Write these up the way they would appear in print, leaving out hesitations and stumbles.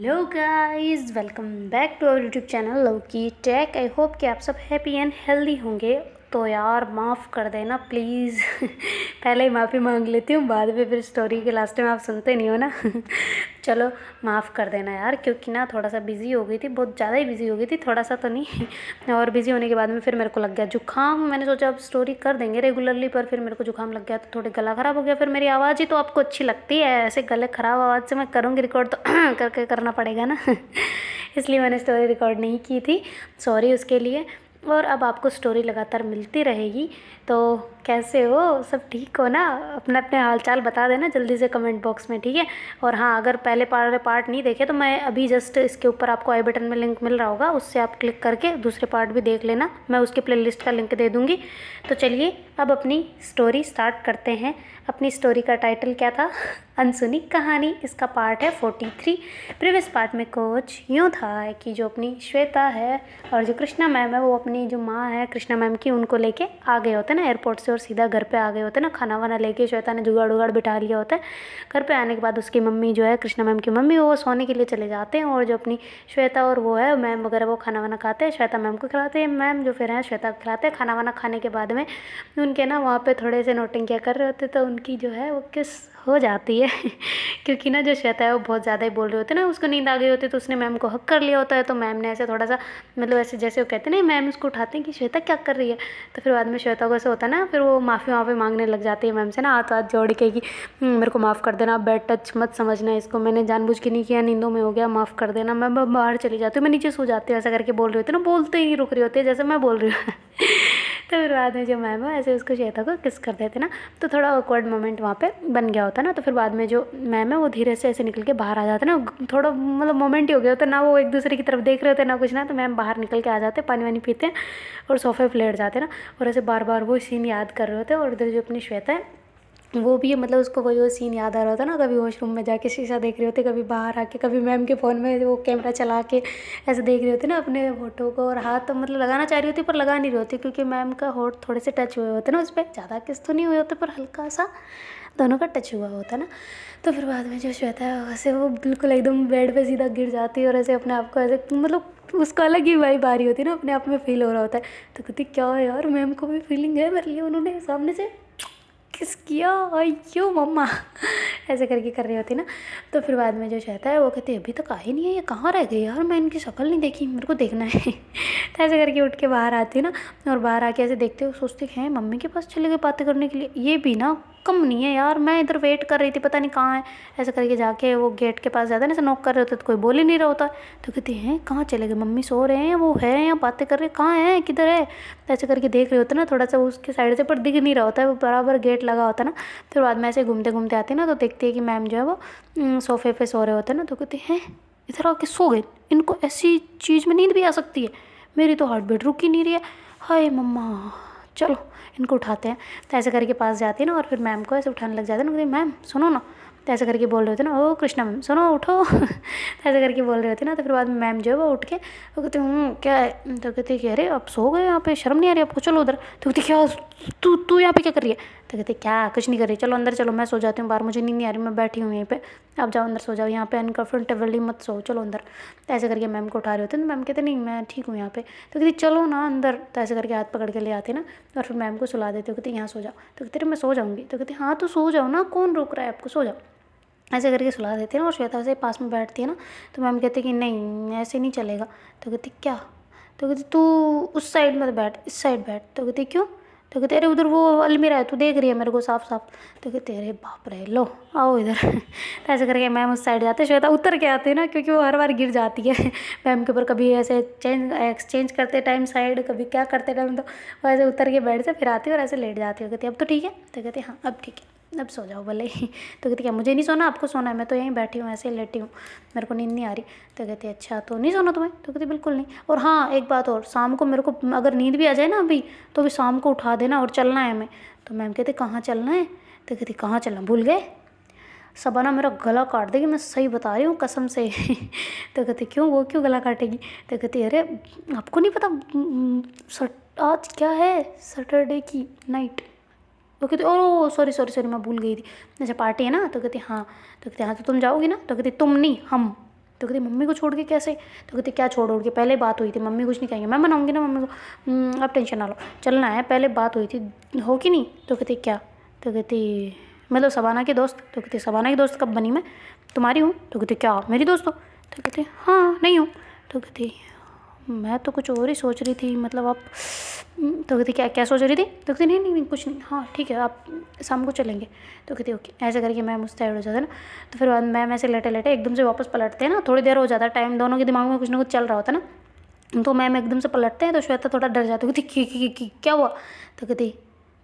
Hello guys, welcome back to our YouTube channel Lauki tech. I hope कि आप सब happy and healthy होंगे। तो यार माफ़ कर देना प्लीज़। पहले ही माफ़ी मांग लेती हूँ, बाद में फिर स्टोरी के लास्ट में आप सुनते नहीं हो ना। चलो माफ़ कर देना यार, क्योंकि ना थोड़ा सा बिज़ी हो गई थी, बहुत ज़्यादा ही बिज़ी हो गई थी, थोड़ा सा तो नहीं। और बिज़ी होने के बाद में फिर मेरे को लग गया जुकाम। मैंने सोचा अब स्टोरी कर देंगे रेगुलरली, पर फिर मेरे को जुकाम लग गया तो थोड़े गला ख़राब हो गया। फिर मेरी आवाज़ ही तो आपको अच्छी लगती है, ऐसे गले ख़राब आवाज़ से मैं करूँगी रिकॉर्ड तो करके करना पड़ेगा ना। इसलिए मैंने स्टोरी रिकॉर्ड नहीं की थी, सॉरी उसके लिए। और अब आपको स्टोरी लगातार मिलती रहेगी। तो कैसे हो, सब ठीक हो ना? अपने अपने हालचाल बता देना जल्दी से कमेंट बॉक्स में, ठीक है। और हाँ, अगर पहले पार्ट नहीं देखे तो मैं अभी जस्ट इसके ऊपर आपको आई बटन में लिंक मिल रहा होगा, उससे आप क्लिक करके दूसरे पार्ट भी देख लेना, मैं उसके प्लेलिस्ट का लिंक दे दूँगी। तो चलिए अब अपनी स्टोरी स्टार्ट करते हैं। अपनी स्टोरी का टाइटल क्या था? अनसुनी कहानी। इसका पार्ट है 43। प्रीवियस पार्ट में कुछ यूँ था कि जो अपनी श्वेता है और जो कृष्णा मैम है, वो अपनी जो माँ है कृष्णा मैम की, उनको लेके आ गए होते ना एयरपोर्ट से, और सीधा घर पे आ गए होते ना। खाना वाना लेके श्वेता ने जुगाड़ उगाड़ बिठा लिया होता है। घर पे आने के बाद उसकी मम्मी जो है, कृष्णा मैम की मम्मी, वो सोने के लिए चले जाते हैं, और जो अपनी श्वेता और वो है मैम वगैरह, वो खाना वाना खाते हैं, श्वेता मैम को खिलाते हैं, मैम जो फिर हैं श्वेता को खिलाते हैं। खाना वाना खाने के बाद में उनके ना वहाँ पे थोड़े से नोटिंग कर रहे होते, तो उनकी जो है वो किस हो जाती है। क्योंकि ना जो श्वेता है वो बहुत ज़्यादा ही बोल रहे होते ना, उसको नींद आ गई होती, तो उसने मैम को हक कर लिया होता है। तो मैम ने ऐसे थोड़ा सा, मतलब ऐसे जैसे वो कहते हैं ना, मैम उसको उठाते हैं कि श्वेता क्या कर रही है। तो फिर बाद में श्वेता को ऐसा होता है ना, फिर वो माफ़ी मांगने लग जाती है मैम से ना, हाथ जोड़ के कि मेरे को माफ़ कर देना, बैड टच मत समझना इसको, मैंने जानबूझ के नहीं किया, नींदों में हो गया, माफ़ कर देना, मैं बाहर चली जाती हूँ, मैं नीचे सो जाती हूँ, ऐसा करके बोल रही होती है ना, बोलते ही नहीं रुक रही होती है जैसे मैं बोल रही हूँ। तो फिर बाद में जो मैम है ऐसे उसको श्वेता को किस कर देते ना, तो थोड़ा ऑकवर्ड मोमेंट वहाँ पे बन गया होता ना। तो फिर बाद में जो मैम है वो धीरे से ऐसे निकल के बाहर आ जाते ना, थोड़ा मतलब मोमेंट ही हो गया होता ना, वो एक दूसरे की तरफ देख रहे होते ना कुछ ना, तो मैम बाहर निकल के आ जाते, पानी वानी पीते हैं और सोफे पे लेट जाते ना, और ऐसे बार बार वो सीन याद कर रहे होते। और इधर जो अपनी श्वेता है वो भी, मतलब उसको कोई वो सीन याद आ रहा होता ना, कभी वॉशरूम में जाके शीशा देख रहे होते, कभी बाहर आके, कभी मैम के फ़ोन में वो कैमरा चला के ऐसे देख रहे होते ना अपने होठों को, और हाथ तो मतलब लगाना चाह रही होती पर लगा नहीं रही होती, क्योंकि मैम का होठ थोड़े से टच हुए होते ना उस पर, ज़्यादा किस तो नहीं हुए होते पर हल्का सा दोनों का टच हुआ होता ना। तो फिर बाद में जो श्वेता है वैसे वो बिल्कुल एकदम बेड पे सीधा गिर जाती है, और ऐसे अपने आप को ऐसे, मतलब उसको अलग ही वाइब आ रही होती है ना, अपने आप में फील हो रहा होता है। तो कहती क्या है यार, मैम को भी फीलिंग है मेरे लिए, उन्होंने सामने से किस किया, अयो मम्मा, ऐसे करके कर रही होती ना। तो फिर बाद में जो श्वेता है वो कहती है अभी तक आई नहीं है, ये कहाँ रह गई यार, मैं इनकी शक्ल नहीं देखी, मेरे को देखना है। तो ऐसे करके उठ के बाहर आती है ना, और बाहर आके ऐसे देखते हो, सोचते हैं मम्मी के पास चले गए बातें करने के लिए, ये भी ना कम नहीं है यार, मैं इधर वेट कर रही थी पता नहीं कहाँ है। ऐसे करके जाके वो गेट के पास जाता है ना, ऐसे नॉक कर रहे होते तो कोई बोल ही नहीं रहा होता। तो कहते हैं कहाँ चले गए, मम्मी सो रहे हैं, वो है या बातें कर रहे हैं, कहाँ है, किधर है। तो ऐसे करके देख रहे होते ना थोड़ा सा उसके साइड से, पर दिख नहीं रहा होता है, वो बराबर गेट लगा होता है ना। फिर बाद में ऐसे घूमते घूमते आते हैं ना, तो देखते हैं कि मैम जो है वो सोफे पे सो रहे होते हैं ना। तो कहते हैं इधर आके सो गए, इनको ऐसी चीज़ में नींद भी आ सकती है, मेरी तो हार्ट बीट रुक ही नहीं रही है, हाय मम्मा, चलो इनको उठाते हैं। तो ऐसे करके पास जाती है ना, और फिर मैम को ऐसे उठाने लग जाते हैं ना, कहते मैम सुनो ना। तो ऐसे करके बोल रहे होते ना, ओ कृष्णा मैम सुनो उठो। तो ऐसे करके बोल रहे होते ना। तो फिर बाद में मैम जो है वो उठ के वो कहते क्या है। तो कहते कि अरे आप सो गए यहाँ पे, शर्म नहीं आ रही आपको, चलो उधर। तो कहते क्या तू तू यहाँ पे क्या कर रही है। तो कहते क्या कुछ नहीं कर रही, चलो अंदर चलो, मैं सो जाती हूँ बाहर, मुझे नींद नहीं आ रही, मैं बैठी हूँ यहीं पे, आप जाओ अंदर सो जाओ, यहाँ पे अनकम्फर्टेबली मत सो, चलो अंदर। तो ऐसे करके मैम को उठा रहे होते हैं, तो मैम कहते नहीं मैं ठीक हूँ यहाँ पे। तो कहती चलो ना अंदर। तो ऐसे करके हाथ पकड़ के ले आते ना, और फिर मैम को सुला देते हो, कहते यहाँ सो जाओ। तो कहते मैं सो जाऊँगी। तो कहते हाँ तो सो जाओ ना, कौन रोक रहा है आपको, सो जाओ। ऐसे करके सुला देते हैं ना, और श्वेता से पास में बैठती है ना। तो मैम कहते कि नहीं ऐसे नहीं चलेगा। तो कहती क्या। तो कहती तू उस साइड मत बैठ, इस साइड बैठ। तो कहती क्यों। तो कहते अरे उधर वो अलमीरा है, तू देख रही है मेरे को साफ साफ। तो कहते अरे बाप रे, लो आओ इधर। तो ऐसे करके मैम उस साइड जाते, श्वेता उतर के आती है ना, क्योंकि वो हर बार गिर जाती है मैम के ऊपर, कभी ऐसे एक्सचेंज करते टाइम साइड, कभी क्या करते टाइम, तो वो ऐसे उतर के बेड से फिर आती है और ऐसे लेट जाती है। कहती अब तो ठीक है। तो कहती हाँ अब ठीक है, अब सो जाओ भले ही। तो कहती क्या मुझे नहीं सोना, आपको सोना है, मैं तो यहीं बैठी हूँ ऐसे ही लेटी हूँ, मेरे को नींद नहीं आ रही। तो कहती अच्छा तो नहीं सोना तुम्हें। तो कहती बिल्कुल नहीं, और हाँ एक बात और, शाम को मेरे को अगर नींद भी आ जाए ना अभी, तो भी शाम को उठा देना, और चलना है हमें। तो मैम कहते कहाँ चलना है। तो कहती कहाँ चलना, भूल गए, सबा मेरा गला काट देगी, मैं सही बता रही हूँ कसम से। तो कहती क्यों, वो क्यों गला काटेगी। तो कहती अरे आपको नहीं पता आज क्या है, सैटरडे की नाइट। वो कहती ओह सॉरी सॉरी सॉरी मैं भूल गई थी, अच्छा पार्टी है ना। तो कहती हाँ। तो कहती हाँ तो तुम जाओगी ना। तो कहती तुम नहीं हम। तो कहती मम्मी को छोड़ के कैसे? तो कहती क्या छोड़ के, पहले बात हुई थी, मम्मी कुछ नहीं कहेंगे, मैं मनाऊंगी ना मम्मी को, अब टेंशन ना लो, चलना है, पहले बात हुई थी, हो कि नहीं? तो कहती क्या? तो कहती मतलब शबाना की दोस्त। तो कहती शबाना की दोस्त कब बनी मैं? तुम्हारी हूँ। तो कहती क्या मेरी दोस्त हो? तो कहती हाँ नहीं हूँ। तो कहती मैं तो कुछ और ही सोच रही थी, मतलब आप। तो कहती क्या क्या सोच रही थी? तो कहती नहीं नहीं नहीं कुछ नहीं, हाँ ठीक है आप शाम को चलेंगे। तो कहती ओके। ऐसे करके मैम उस साइड हो जाता है ना। तो फिर बाद मैम ऐसे लेटे लेटे एकदम से वापस पलटते हैं ना, थोड़ी देर हो जाता है टाइम, दोनों के दिमाग में कुछ ना कुछ चल रहा होता है ना। तो मैम एकदम से पलटते हैं तो श्वेता थोड़ा डर जाती है, कहती क्या हुआ? तो कहती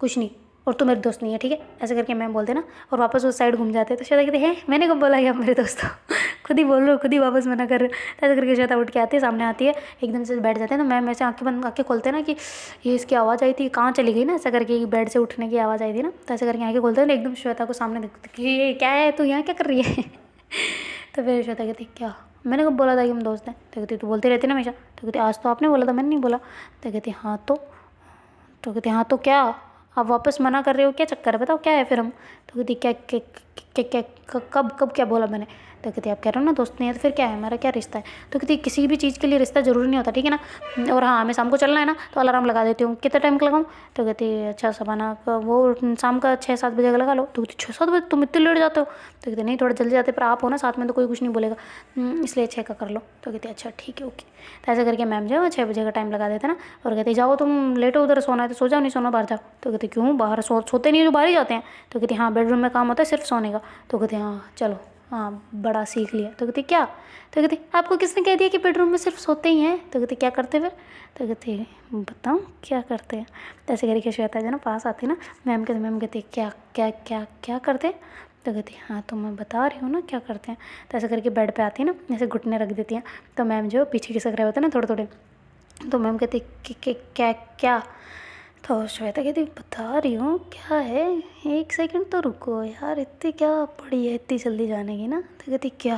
कुछ नहीं, और तू मेरी दोस्त नहीं है, ठीक है, ऐसे करके मैम बोलते ना, और वापस उस साइड घूम जाते हैं। तो श्वेता कहती है मैंने कब बोला कि आप मेरे दोस्त हो? खुद ही बोल रहे हो, खुद ही वापस मना कर रहे हो। तो ऐसे करके श्वेता उठ के आती है, सामने आती है, एकदम से बैठ जाते हैं। तो मैम ऐसे आँखें खोलते हैं ना कि ये इसकी आवाज़ आई थी, कहाँ चली गई ना, ऐसा करके बेड से उठने की आवाज़ आई थी ना। तो ऐसे करके आँखें खोलते हैं ना, एकदम श्वेता को सामने देखते कि ये क्या है, तू यहाँ क्या कर रही है? तो फिर श्वेता कहती क्या मैंने कब बोला था कि हम दोस्त हैं? तो कहती तू बोलती रहती ना हमेशा। तो कहती आज तो आपने बोला था, मैंने नहीं बोला। तो कहती हाँ तो कहती हाँ तो क्या, आप वापस मना कर रहे हो, क्या चक्कर है, बताओ क्या है फिर हम? तो कहती क्या क्या क्या क्या कब कब क्या बोला मैंने? तो कहती आप कह रहे हो ना दोस्त नहीं है, तो फिर क्या है, हमारा क्या रिश्ता है? तो कहती किसी भी चीज़ के लिए रिश्ता ज़रूरी नहीं होता, ठीक है ना। और हाँ हमें शाम को चलना है ना, तो अलार्म लगा देती हूँ, कितना टाइम का लगाऊँ? तो कहती अच्छा शबाना का वो शाम का 6-7 बजे का लगा लो। तो कहती 6-7 बजे तुम इतने लेट जाते हो? तो कहती नहीं थोड़ा जल्दी जाते, पर आप हो ना साथ में तो कोई कुछ नहीं बोलेगा, इसलिए 6 का कर लो। तो कहती अच्छा ठीक है ओके। तो ऐसे करके मैम जो है 6 बजे का टाइम लगा देते ना, और कहती जाओ तुम लेट हो, उधर सोना है तो सो जाओ, नहीं सोना बाहर जाओ। तो कहती क्यों, बाहर सोते नहीं, जो बाहर ही जाते हैं? तो कहती हाँ बेडरूम में काम होता है सिर्फ सोने का। तो कहती हाँ चलो, हाँ बड़ा सीख लिया। तो कहती क्या? तो कहती आपको किसने कह दिया कि बेडरूम में सिर्फ सोते ही हैं? तो कहती क्या करते फिर? तो कहती बताऊँ क्या करते हैं? तो ऐसे करके श्वेता जो ना पास आती ना मैम के, मैम कहती क्या क्या क्या क्या करते हैं? तो कहती हाँ तो मैं बता रही हूँ ना क्या करते हैं। तो ऐसे करके बेड पे आती है ना, ऐसे घुटने रख देती हैं, तो मैम जो पीछे खिसक रहे होते हैं ना थोड़े थोड़े। तो मैम कहती क्या क्या? तो श्वेता कहती बता रही हूँ क्या है, 1 सेकंड तो रुको यार, इतनी क्या पड़ी है इतनी जल्दी जाने की ना। तो कहती क्या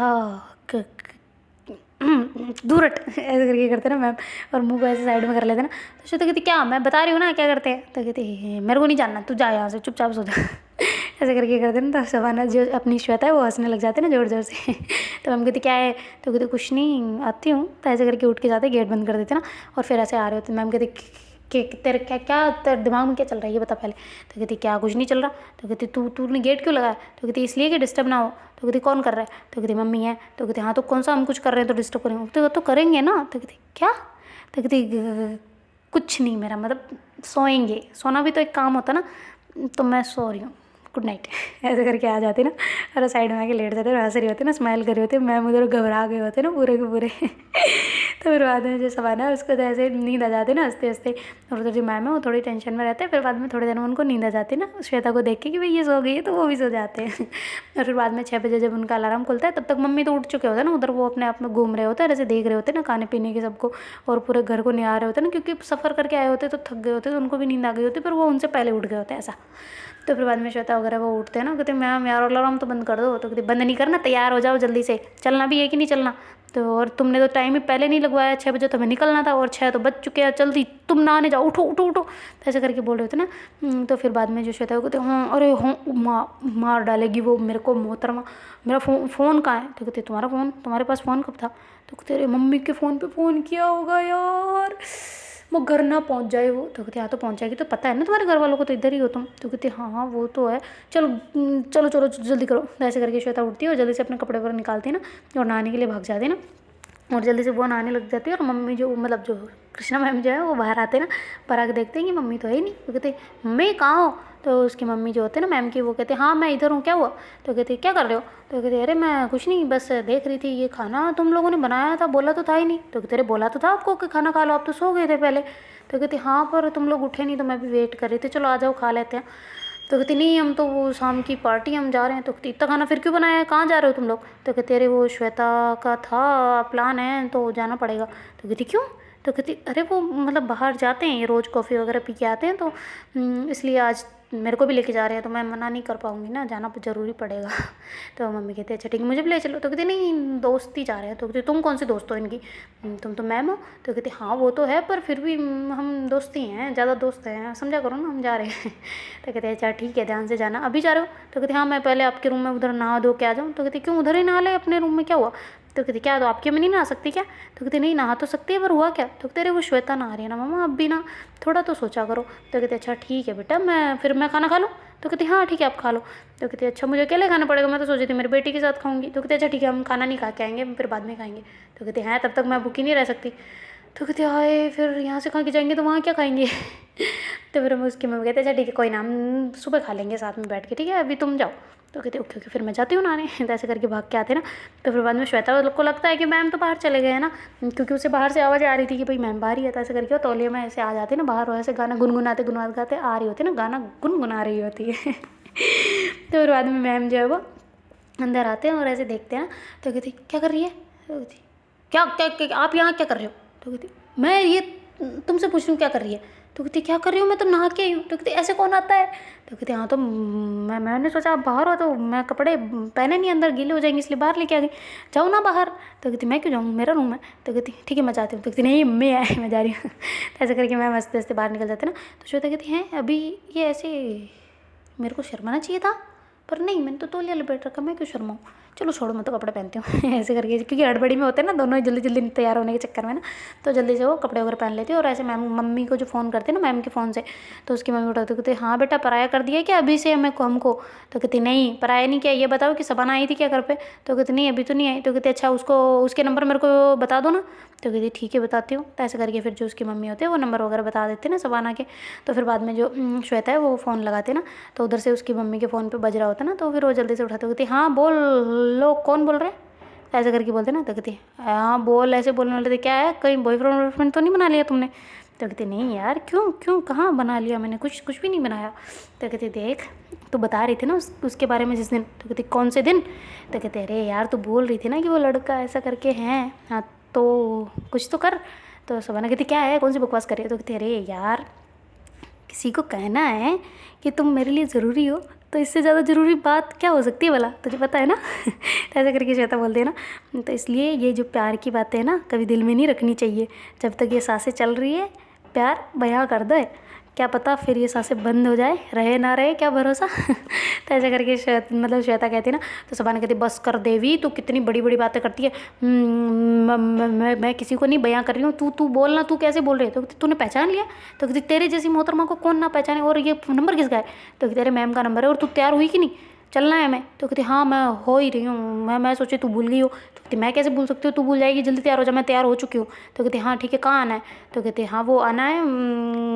दूर हट, ऐसे करके करते ना मैम, और मुंह को ऐसे साइड में कर लेते ना। तो श्वेता कहती क्या, मैं बता रही हूँ ना क्या करते हैं। तो कहती मेरे को नहीं जानना, तू जा यहाँ से, चुपचाप सो जा। ऐसे करके करते ना, तो शबाना जो अपनी श्वेता है वो हंसने लग जाते ना ज़ोर ज़ोर से। तो मैम कहती क्या है? तो कहती कुछ नहीं आती हूँ। तो ऐसे करके उठ के जाते, गेट बंद कर देते ना, और फिर ऐसे आ रहे होते। मैम कहती कि तेरे क्या क्या तेरे दिमाग में क्या चल रहा है ये बता पहले। तो कहती क्या कुछ नहीं चल रहा। तो कहती तूने गेट क्यों लगाया? तो कहती इसलिए कि डिस्टर्ब ना हो। तो कहती कौन कर रहा है? तो कहती मम्मी है। तो कहती हाँ तो कौन सा हम कुछ कर रहे हैं तो डिस्टर्ब करेंगे? तो करेंगे ना। तो कहती क्या? तो कहती कुछ नहीं, मेरा मतलब सोएंगे, सोना भी तो एक काम होता ना, तो मैं सो रही हूँ, गुड नाइट। ऐसे करके आ जाते ना, और साइड में आके लेट जाते, और हंस रही होते ना, स्माइल कर रहे होते। मैम उधर घबरा गए होते ना पूरे के पूरे। तो फिर बाद में जो शबाना है उसको तो ऐसे नींद आ जाती ना हंसते हंसते, और उधर जो मैम है वो थोड़ी टेंशन में रहते हैं। फिर बाद में थोड़ी देर में उनको नींद आ जाती ना श्वेता को देख के कि भाई ये सो गई है, तो वो भी सो जाते हैं। और फिर बाद में 6 बजे जब उनका अलार्म खुलता है, तब तक मम्मी तो उठ चुके होते हैं ना, उधर वो अपने आप में घूम रहे होते हैं, ऐसे देख रहे होते हैं ना खाने पीने के सबको, और पूरे घर को निहार रहे होते हैं ना, क्योंकि सफ़र करके आए होते तो थक गए होते, तो उनको भी नींद आ गई होती, पर वो उनसे पहले उठ गए होते हैं ऐसा। तो फिर बाद में श्वेता वगैरह वो उठते हैं ना, कहते मैम यार अलार्म तो बंद कर दो। तो कहते बंद नहीं करना, तैयार हो जाओ जल्दी से, चलना भी है कि नहीं चलना? तो और तुमने तो टाइम ही पहले नहीं लगवाया, 6 बजे तो हमें निकलना था, और 6 तो बज चुके हैं, जल्दी तुम नहाने जाओ, उठो उठो उठो। तो ऐसे करके बोल रहे थे ना। तो फिर बाद में जो श्वेता कहते हाँ अरे हाँ मार डालेगी वो मेरे को मोहतरमा, मेरा फ़ोन कहाँ है? तो कहते तुम्हारा फ़ोन, तुम्हारे पास फ़ोन कब था? तो कहते अरे मम्मी के फ़ोन पे फ़ोन किया होगा यार, वो घर ना पहुंच जाए वो। तो कहती हाँ तो पहुंच जाएगी, तो पता है ना तुम्हारे घर वालों को, तो इधर ही हो तुम। तो कहती हाँ हाँ वो तो है, चलो चलो चलो जल्दी करो। ऐसे करके श्वेता उठती है और जल्दी से अपने कपड़े वगैरह निकालती है ना, और नहाने के लिए भाग जाती है ना, और जल्दी से वो नहाने लग जाती है। और मम्मी जो मतलब जो कृष्णा मैम जो है वो बाहर आते हैं ना, पर आके देखते हैं कि मम्मी तो है ही नहीं। तो कहते मम्मी कहाँ हो? तो उसकी मम्मी जो होते हैं ना मैम की, वो कहते हाँ मैं इधर हूँ, क्या हुआ? तो कहते क्या कर रहे हो? तो कहते अरे मैं कुछ नहीं, बस देख रही थी ये खाना तुम लोगों ने बनाया था, बोला तो था ही नहीं। तो कहते अरे बोला तो था आपको कि खाना खा लो, आप तो सो गए थे पहले। तो कहती हाँ पर तुम लोग उठे नहीं, तो मैं भी वेट कर रही थी, चलो आ जाओ खा लेते हैं। तो कहती नहीं हम तो वो शाम की पार्टी हम जा रहे हैं। तो कहती इतना खाना फिर क्यों बनाया है, कहाँ जा रहे हो तुम लोग? तो कहते अरे वो श्वेता का था प्लान है तो जाना पड़ेगा। तो कहती क्यों? तो कहती अरे वो मतलब बाहर जाते हैं ये रोज़ कॉफ़ी वगैरह पी के आते हैं, तो इसलिए आज मेरे को भी लेके जा रहे हैं, तो मैं मना नहीं कर पाऊँगी ना, जाना ज़रूरी पड़ेगा। तो मम्मी कहते अच्छा ठीक है मुझे भी ले चलो। तो कहती नहीं दोस्त ही जा रहे हैं। तो कहती तुम कौन सी दोस्त हो इनकी, तुम तो मैम हो। तो कहती हाँ वो तो है, पर फिर भी हम दोस्त ही हैं, ज़्यादा दोस्त हैं, समझा करो ना, हम जा रहे हैं। तो कहते अच्छा ठीक है ध्यान से जाना, अभी जा रहे हो? तो कहती हाँ मैं पहले आपके रूम में उधर नहा धो के आ जाऊँ। तो कहती क्यों, उधर ही नहा ले अपने रूम में, क्या हुआ? तो कहती क्या तो आपकी अम्मी नहीं नहा सकती क्या? तो कहती नहीं नहा तो सकती है, पर हुआ क्या? तो कहते अरे वो श्वेता नहा रही है ना मम्मा, अब भी ना थोड़ा तो सोचा करो। तो कहते अच्छा ठीक है बेटा, मैं खाना खा लूँ? तो कहती हाँ ठीक है आप खा लो। तो कहती अच्छा मुझे अकेले खाना पड़ेगा, मैं तो सोची थी मेरी बेटी के साथ खाऊंगी। तो कहते अच्छा ठीक है हम खाना नहीं खा के आएंगे, फिर बाद में खाएंगे। तो कहते हैं तब तक मैं भूखी नहीं रह सकती। तो कहते हाय फिर यहाँ से खा के जाएंगे तो वहाँ क्या खाएंगे? तो फिर हम उसकी मम्मी कहते अच्छा ठीक है कोई ना, हम सुबह खा लेंगे साथ में बैठ के, ठीक है अभी तुम जाओ। तो कहते ओके ओके, फिर मैं जाती हूँ नहाने। तो ऐसे करके भाग के आते ना। तो फिर बाद में श्वेता को लगता है कि मैम तो बाहर चले गए हैं ना, क्योंकि उसे बाहर से आवाज़ आ रही थी कि भाई मैम बाहर ही है। तो ऐसे करके वो तौलिया में ऐसे आ जाते ना बाहर, और ऐसे गाना गुनगुनाते गुनगुनाते आ रही होती ना, गाना गुनगुना रही होती है। तो फिर बाद में मैम जो है वो अंदर आते हैं और ऐसे देखते हैं ना। तो कहती क्या कर रही है? तो कहती क्या क्या, क्या आप यहाँ क्या कर रहे हो? तो कहती मैं ये तुमसे पूछ रही हूँ क्या कर रही है? तो कहती क्या कर रही हूँ, मैं तो नहा के आई हूँ। तो कहती ऐसे कौन आता है? तो कहती हाँ तो मैंने सोचा आप बाहर हो, तो मैं कपड़े पहने नहीं, अंदर गीले हो जाएंगे इसलिए बाहर लेके आ गई, जाओ ना बाहर। तो कहती मैं क्यों जाऊँ, मेरा रूम है। तो कहती ठीक है मैं जाती हूँ। तो कहती नहीं मम्मी है मैं जा रही हूँ। तो ऐसे करके मैं हंसते हंसते बाहर निकल जाते ना। तो श्वेता कहती हैं अभी ये ऐसे मेरे को शर्माना चाहिए था, पर नहीं मैंने तो तौलिया लपेट रखा, मैं क्यों शर्माऊँ, चलो छोड़ो मैं तो कपड़े पहनती हूँ। ऐसे करके क्योंकि हड़बड़ी में होते हैं ना दोनों ही, जल्दी जल्दी तैयार होने के चक्कर में ना, तो जल्दी से वो कपड़े वगैरह पहन लेती है। और ऐसे मैम मम्मी को जो फ़ोन करते हैं ना मैम के फ़ोन से, तो उसकी मम्मी उठाती कहती हाँ बेटा पराया कर दिया क्या अभी से हमें को हमको? तो कहती नहीं पराया नहीं किया, ये बताओ कि सबाना आई थी क्या घर पे? तो कहती नहीं अभी तो नहीं आई। तो कहती अच्छा उसको उसके नंबर मेरे को बता दो ना। तो कहती ठीक है बताती हूँ। तो ऐसे करके फिर जो उसकी मम्मी होते हैं वो नंबर वगैरह बता देते ना सबाना के। तो फिर बाद में जो श्वेता है वो फ़ोन लगाते ना, तो उधर से उसकी मम्मी के फ़ोन पे बज रहा होता ना, तो फिर वो जल्दी से उठाते कहती हाँ बोल लो कौन बोल रहे हैं? तो ऐसे करके बोलते ना। तो कहती हाँ बोल, ऐसे बोलने वाले थे क्या है, कहीं बॉयफ्रेंड वॉयफ्रेंड तो नहीं बना लिया तुमने? तो कहती नहीं यार क्यों क्यों कहाँ बना लिया मैंने, कुछ भी नहीं बनाया। तो कहती देख तू बता रही थी ना उसके बारे में जिस दिन। तो कहती कौन से दिन? तो कहते अरे यार तू बोल रही थी ना कि वो लड़का ऐसा करके हैं, हाँ तो कुछ तो कर। तो सबाना कहती क्या है, कौन सी बकवास कर रही है? तो कहती अरे यार किसी को कहना है कि तुम मेरे लिए ज़रूरी हो, तो इससे ज़्यादा ज़रूरी बात क्या हो सकती है भला, तुझे पता है ना। तो ऐसा करके श्वेता बोलते हैं ना। तो इसलिए ये जो प्यार की बातें है ना कभी दिल में नहीं रखनी चाहिए, जब तक ये सांसें चल रही है प्यार बयां कर दे, क्या पता फिर ये सांसें बंद हो जाए, रहे ना रहे क्या भरोसा। तो ऐसा करके श्वेता कहती है ना। तो सबाना कहती बस कर देवी तू कितनी बड़ी बड़ी बातें करती है, मैं किसी को नहीं बयां कर रही हूँ, तू बोलना तू कैसे बोल रही है? तो कहती तूने पहचान लिया? तो कहती तेरे जैसी मोहतरमा को कौन ना पहचाने, और ये नंबर किसका है? तो कहती तेरे मैम का नंबर है, और तू तैयार हुई कि नहीं, चलना है हमें? तो कहती हाँ मैं हो ही रही हूँ, मैं सोची तू भूल गई हो। तो कहती मैं कैसे भूल सकती हूँ, तू भूल जाएगी, जल्दी तैयार हो जा, मैं तैयार हो चुकी हूँ। तो कहती हाँ ठीक है कहाँ आना है? तो कहती हाँ वो आना है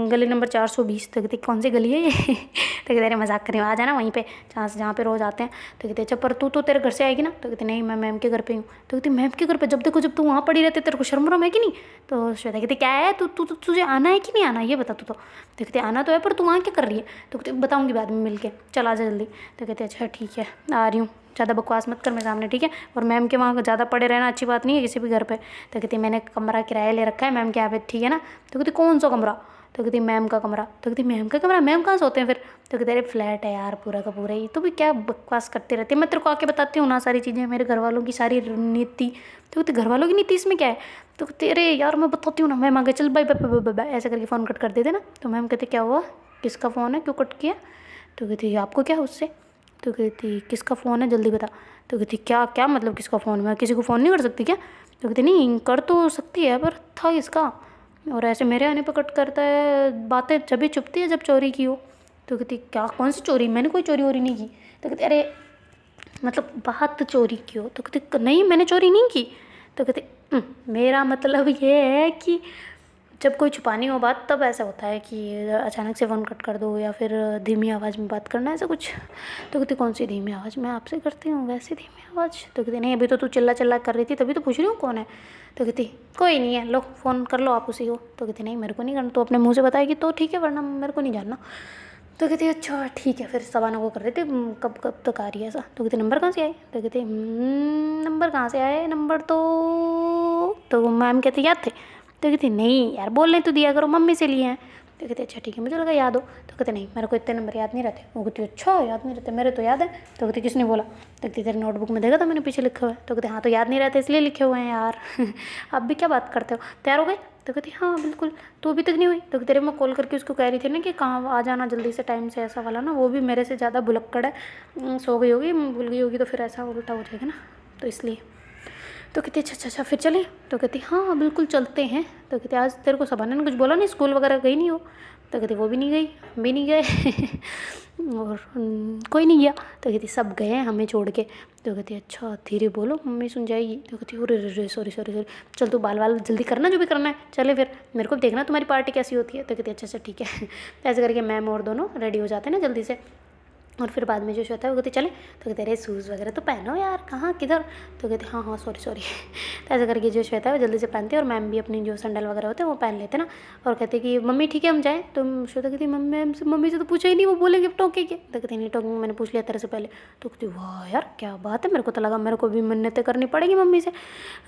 गली नंबर 420। तो कहती कौन सी गली है ये? तो कहते अरे मजाक करें, आ जाना वहीं पे जहाँ पे रोज़ आते हैं। तो कहते अच्छा पर तू तो तेरे घर से आएगी ना? तो कहती नहीं मैं मैम के घर पे हूँ। तो कहती मैम के घर पे, जब देखो जब तू वहाँ पड़ी रहती तेरे को शर्म वरम है कि नहीं? तो श्वेता कहती क्या है तुझे आना है कि नहीं आना ये बता तू। तो कहते आना तो है पर तू वहाँ क्या कर रही है? तो कहती बताऊँगी बाद में मिल के, चल आ जा जल्दी। तो कहते अच्छा ठीक है आ रही हूँ, ज़्यादा बकवास मत कर मेरे सामने ठीक है, और मैम के वहाँ ज़्यादा पड़े रहना अच्छी बात नहीं है किसी भी घर पे। तो कहती मैंने कमरा किराया ले रखा है मैम के यहाँ पे ठीक है ना? तो कहती कौन सा कमरा? तो कहती मैम का कमरा। तो कहती मैम का कमरा, मैम कहाँ सोते हैं फिर? तो कहते अरे फ्लैट है यार पूरा का पूरा ही, तो भी क्या बकवास करती रहती है, मैं तेरे को आके बताती हूँ ना सारी चीज़ें, मेरे घर वालों की सारी नीति। तो कहती घर वालों की नीति इसमें क्या है? तो कहते अरे यार मैं बताती हूँ ना, मैम आगे चल बाय बाय बाय बाय ऐसे करके फ़ोन कट कर देते ना। तो मैम कहते क्या हुआ, किसका फ़ोन है, क्यों कट किया? तो कहती आपको क्या उससे? तो कहती किसका फ़ोन है जल्दी बता। तो कहती क्या क्या मतलब किसका फ़ोन, मैं किसी को फ़ोन नहीं कर सकती क्या? तो कहती नहीं कर तो सकती है पर था किसका, और ऐसे मेरे आने पर कट करता है, बातें जब भी चुपती है जब चोरी की हो। तो कहती क्या कौन सी चोरी, मैंने कोई चोरी वोरी नहीं की। तो कहती अरे मतलब बात चोरी की हो। तो कहती नहीं मैंने चोरी नहीं की। तो कहती मेरा मतलब ये है कि जब कोई छुपानी हो बात तब ऐसा होता है कि अचानक से फ़ोन कट कर दो या फिर धीमी आवाज़ में बात करना ऐसा कुछ। तो कहती कौन सी धीमी आवाज़, मैं आपसे करती हूँ वैसे धीमी आवाज़। तो कहती नहीं अभी तो तू चिल्ला चिल्ला कर रही थी तभी तो पूछ रही हूँ कौन है। तो कहती कोई नहीं है लो फ़ोन कर लो आप उसी को। तो कहती नहीं मेरे को नहीं करना, तो अपने मुँह से बताएगी तो ठीक है वरना मेरे को नहीं जानना। तो कहती अच्छा ठीक है, फिर सबाना को कर रही थी कब कब तक आ रही है ऐसा। तो कहती नंबर कहाँ से आए? तो कहती नंबर कहाँ से आए, नंबर तो मैम कहती याद थे। तो कहती नहीं यार बोलने तो दिया करो, मम्मी से लिए हैं। तो कहती अच्छा ठीक है मुझे लगा याद हो। तो कहते नहीं मेरे को इतने नंबर याद नहीं रहते। वो कहती अच्छा याद नहीं रहते, मेरे तो याद है। तो कहती किसने बोला? तो कहती तेरे नोटबुक में देखा था मैंने पीछे लिखा हुआ है। तो कहते हाँ तो याद नहीं रहते इसलिए लिखे हुए हैं यार। अब भी क्या बात करते हो, तैयार हो गए? तो कहती हाँ बिल्कुल। तो अभी तक नहीं हुई? तो कहते मैं कॉल करके उसको कह रही थी ना कि कहाँ आ जाना जल्दी से टाइम से, ऐसा वाला ना, वो भी मेरे से ज़्यादा भुलक्कड़ है, सो गई होगी भूल गई होगी तो फिर ऐसा उल्टा हो जाएगा ना, तो इसलिए। तो कहती अच्छा अच्छा अच्छा फिर चलें। तो कहती हाँ बिल्कुल चलते हैं। तो कहती आज तेरे को सबाना ने कुछ बोला नहीं, स्कूल वगैरह गई नहीं हो? तो कहती वो भी नहीं गई, हम भी नहीं गए और कोई नहीं गया। तो कहती सब गए हैं हमें छोड़ के। तो कहती अच्छा धीरे बोलो मम्मी सुन जाएगी। तो कहती अरे रे सॉरी सॉरी सॉरी, चल तू बाल वाल जल्दी करना जो भी करना है, चले फिर मेरे को देखना तुम्हारी पार्टी कैसी होती है। तो कहती अच्छा अच्छा ठीक है। तो ऐसे करके मैम और दोनों रेडी हो जाते हैं ना जल्दी से। और फिर बाद में जो होता है वो कहती चले। तो कहते अरे शूज़ वगैरह तो पहनो यार, कहाँ किधर? तो कहते हाँ हाँ सॉरी सॉरी। तो ऐसा करके जो श्वेता है वो जल्दी से पहनते हैं और मैम भी अपनी जो सैंडल वगैरह होते हैं वो पहन लेते हैं ना। और कहते कि मम्मी ठीक है हम जाएँ। तो श्वेता कहती मम्मी से तो पूछा ही नहीं, वो बोलेंगे अब टोकेंगे। तो कहती नहीं टोकेंगे, मैंने पूछ लिया तेरे से पहले। तो कहती वाह यार क्या बात है, मेरे को तो लगा मेरे को भी मन्नतें करनी पड़ेगी मम्मी से।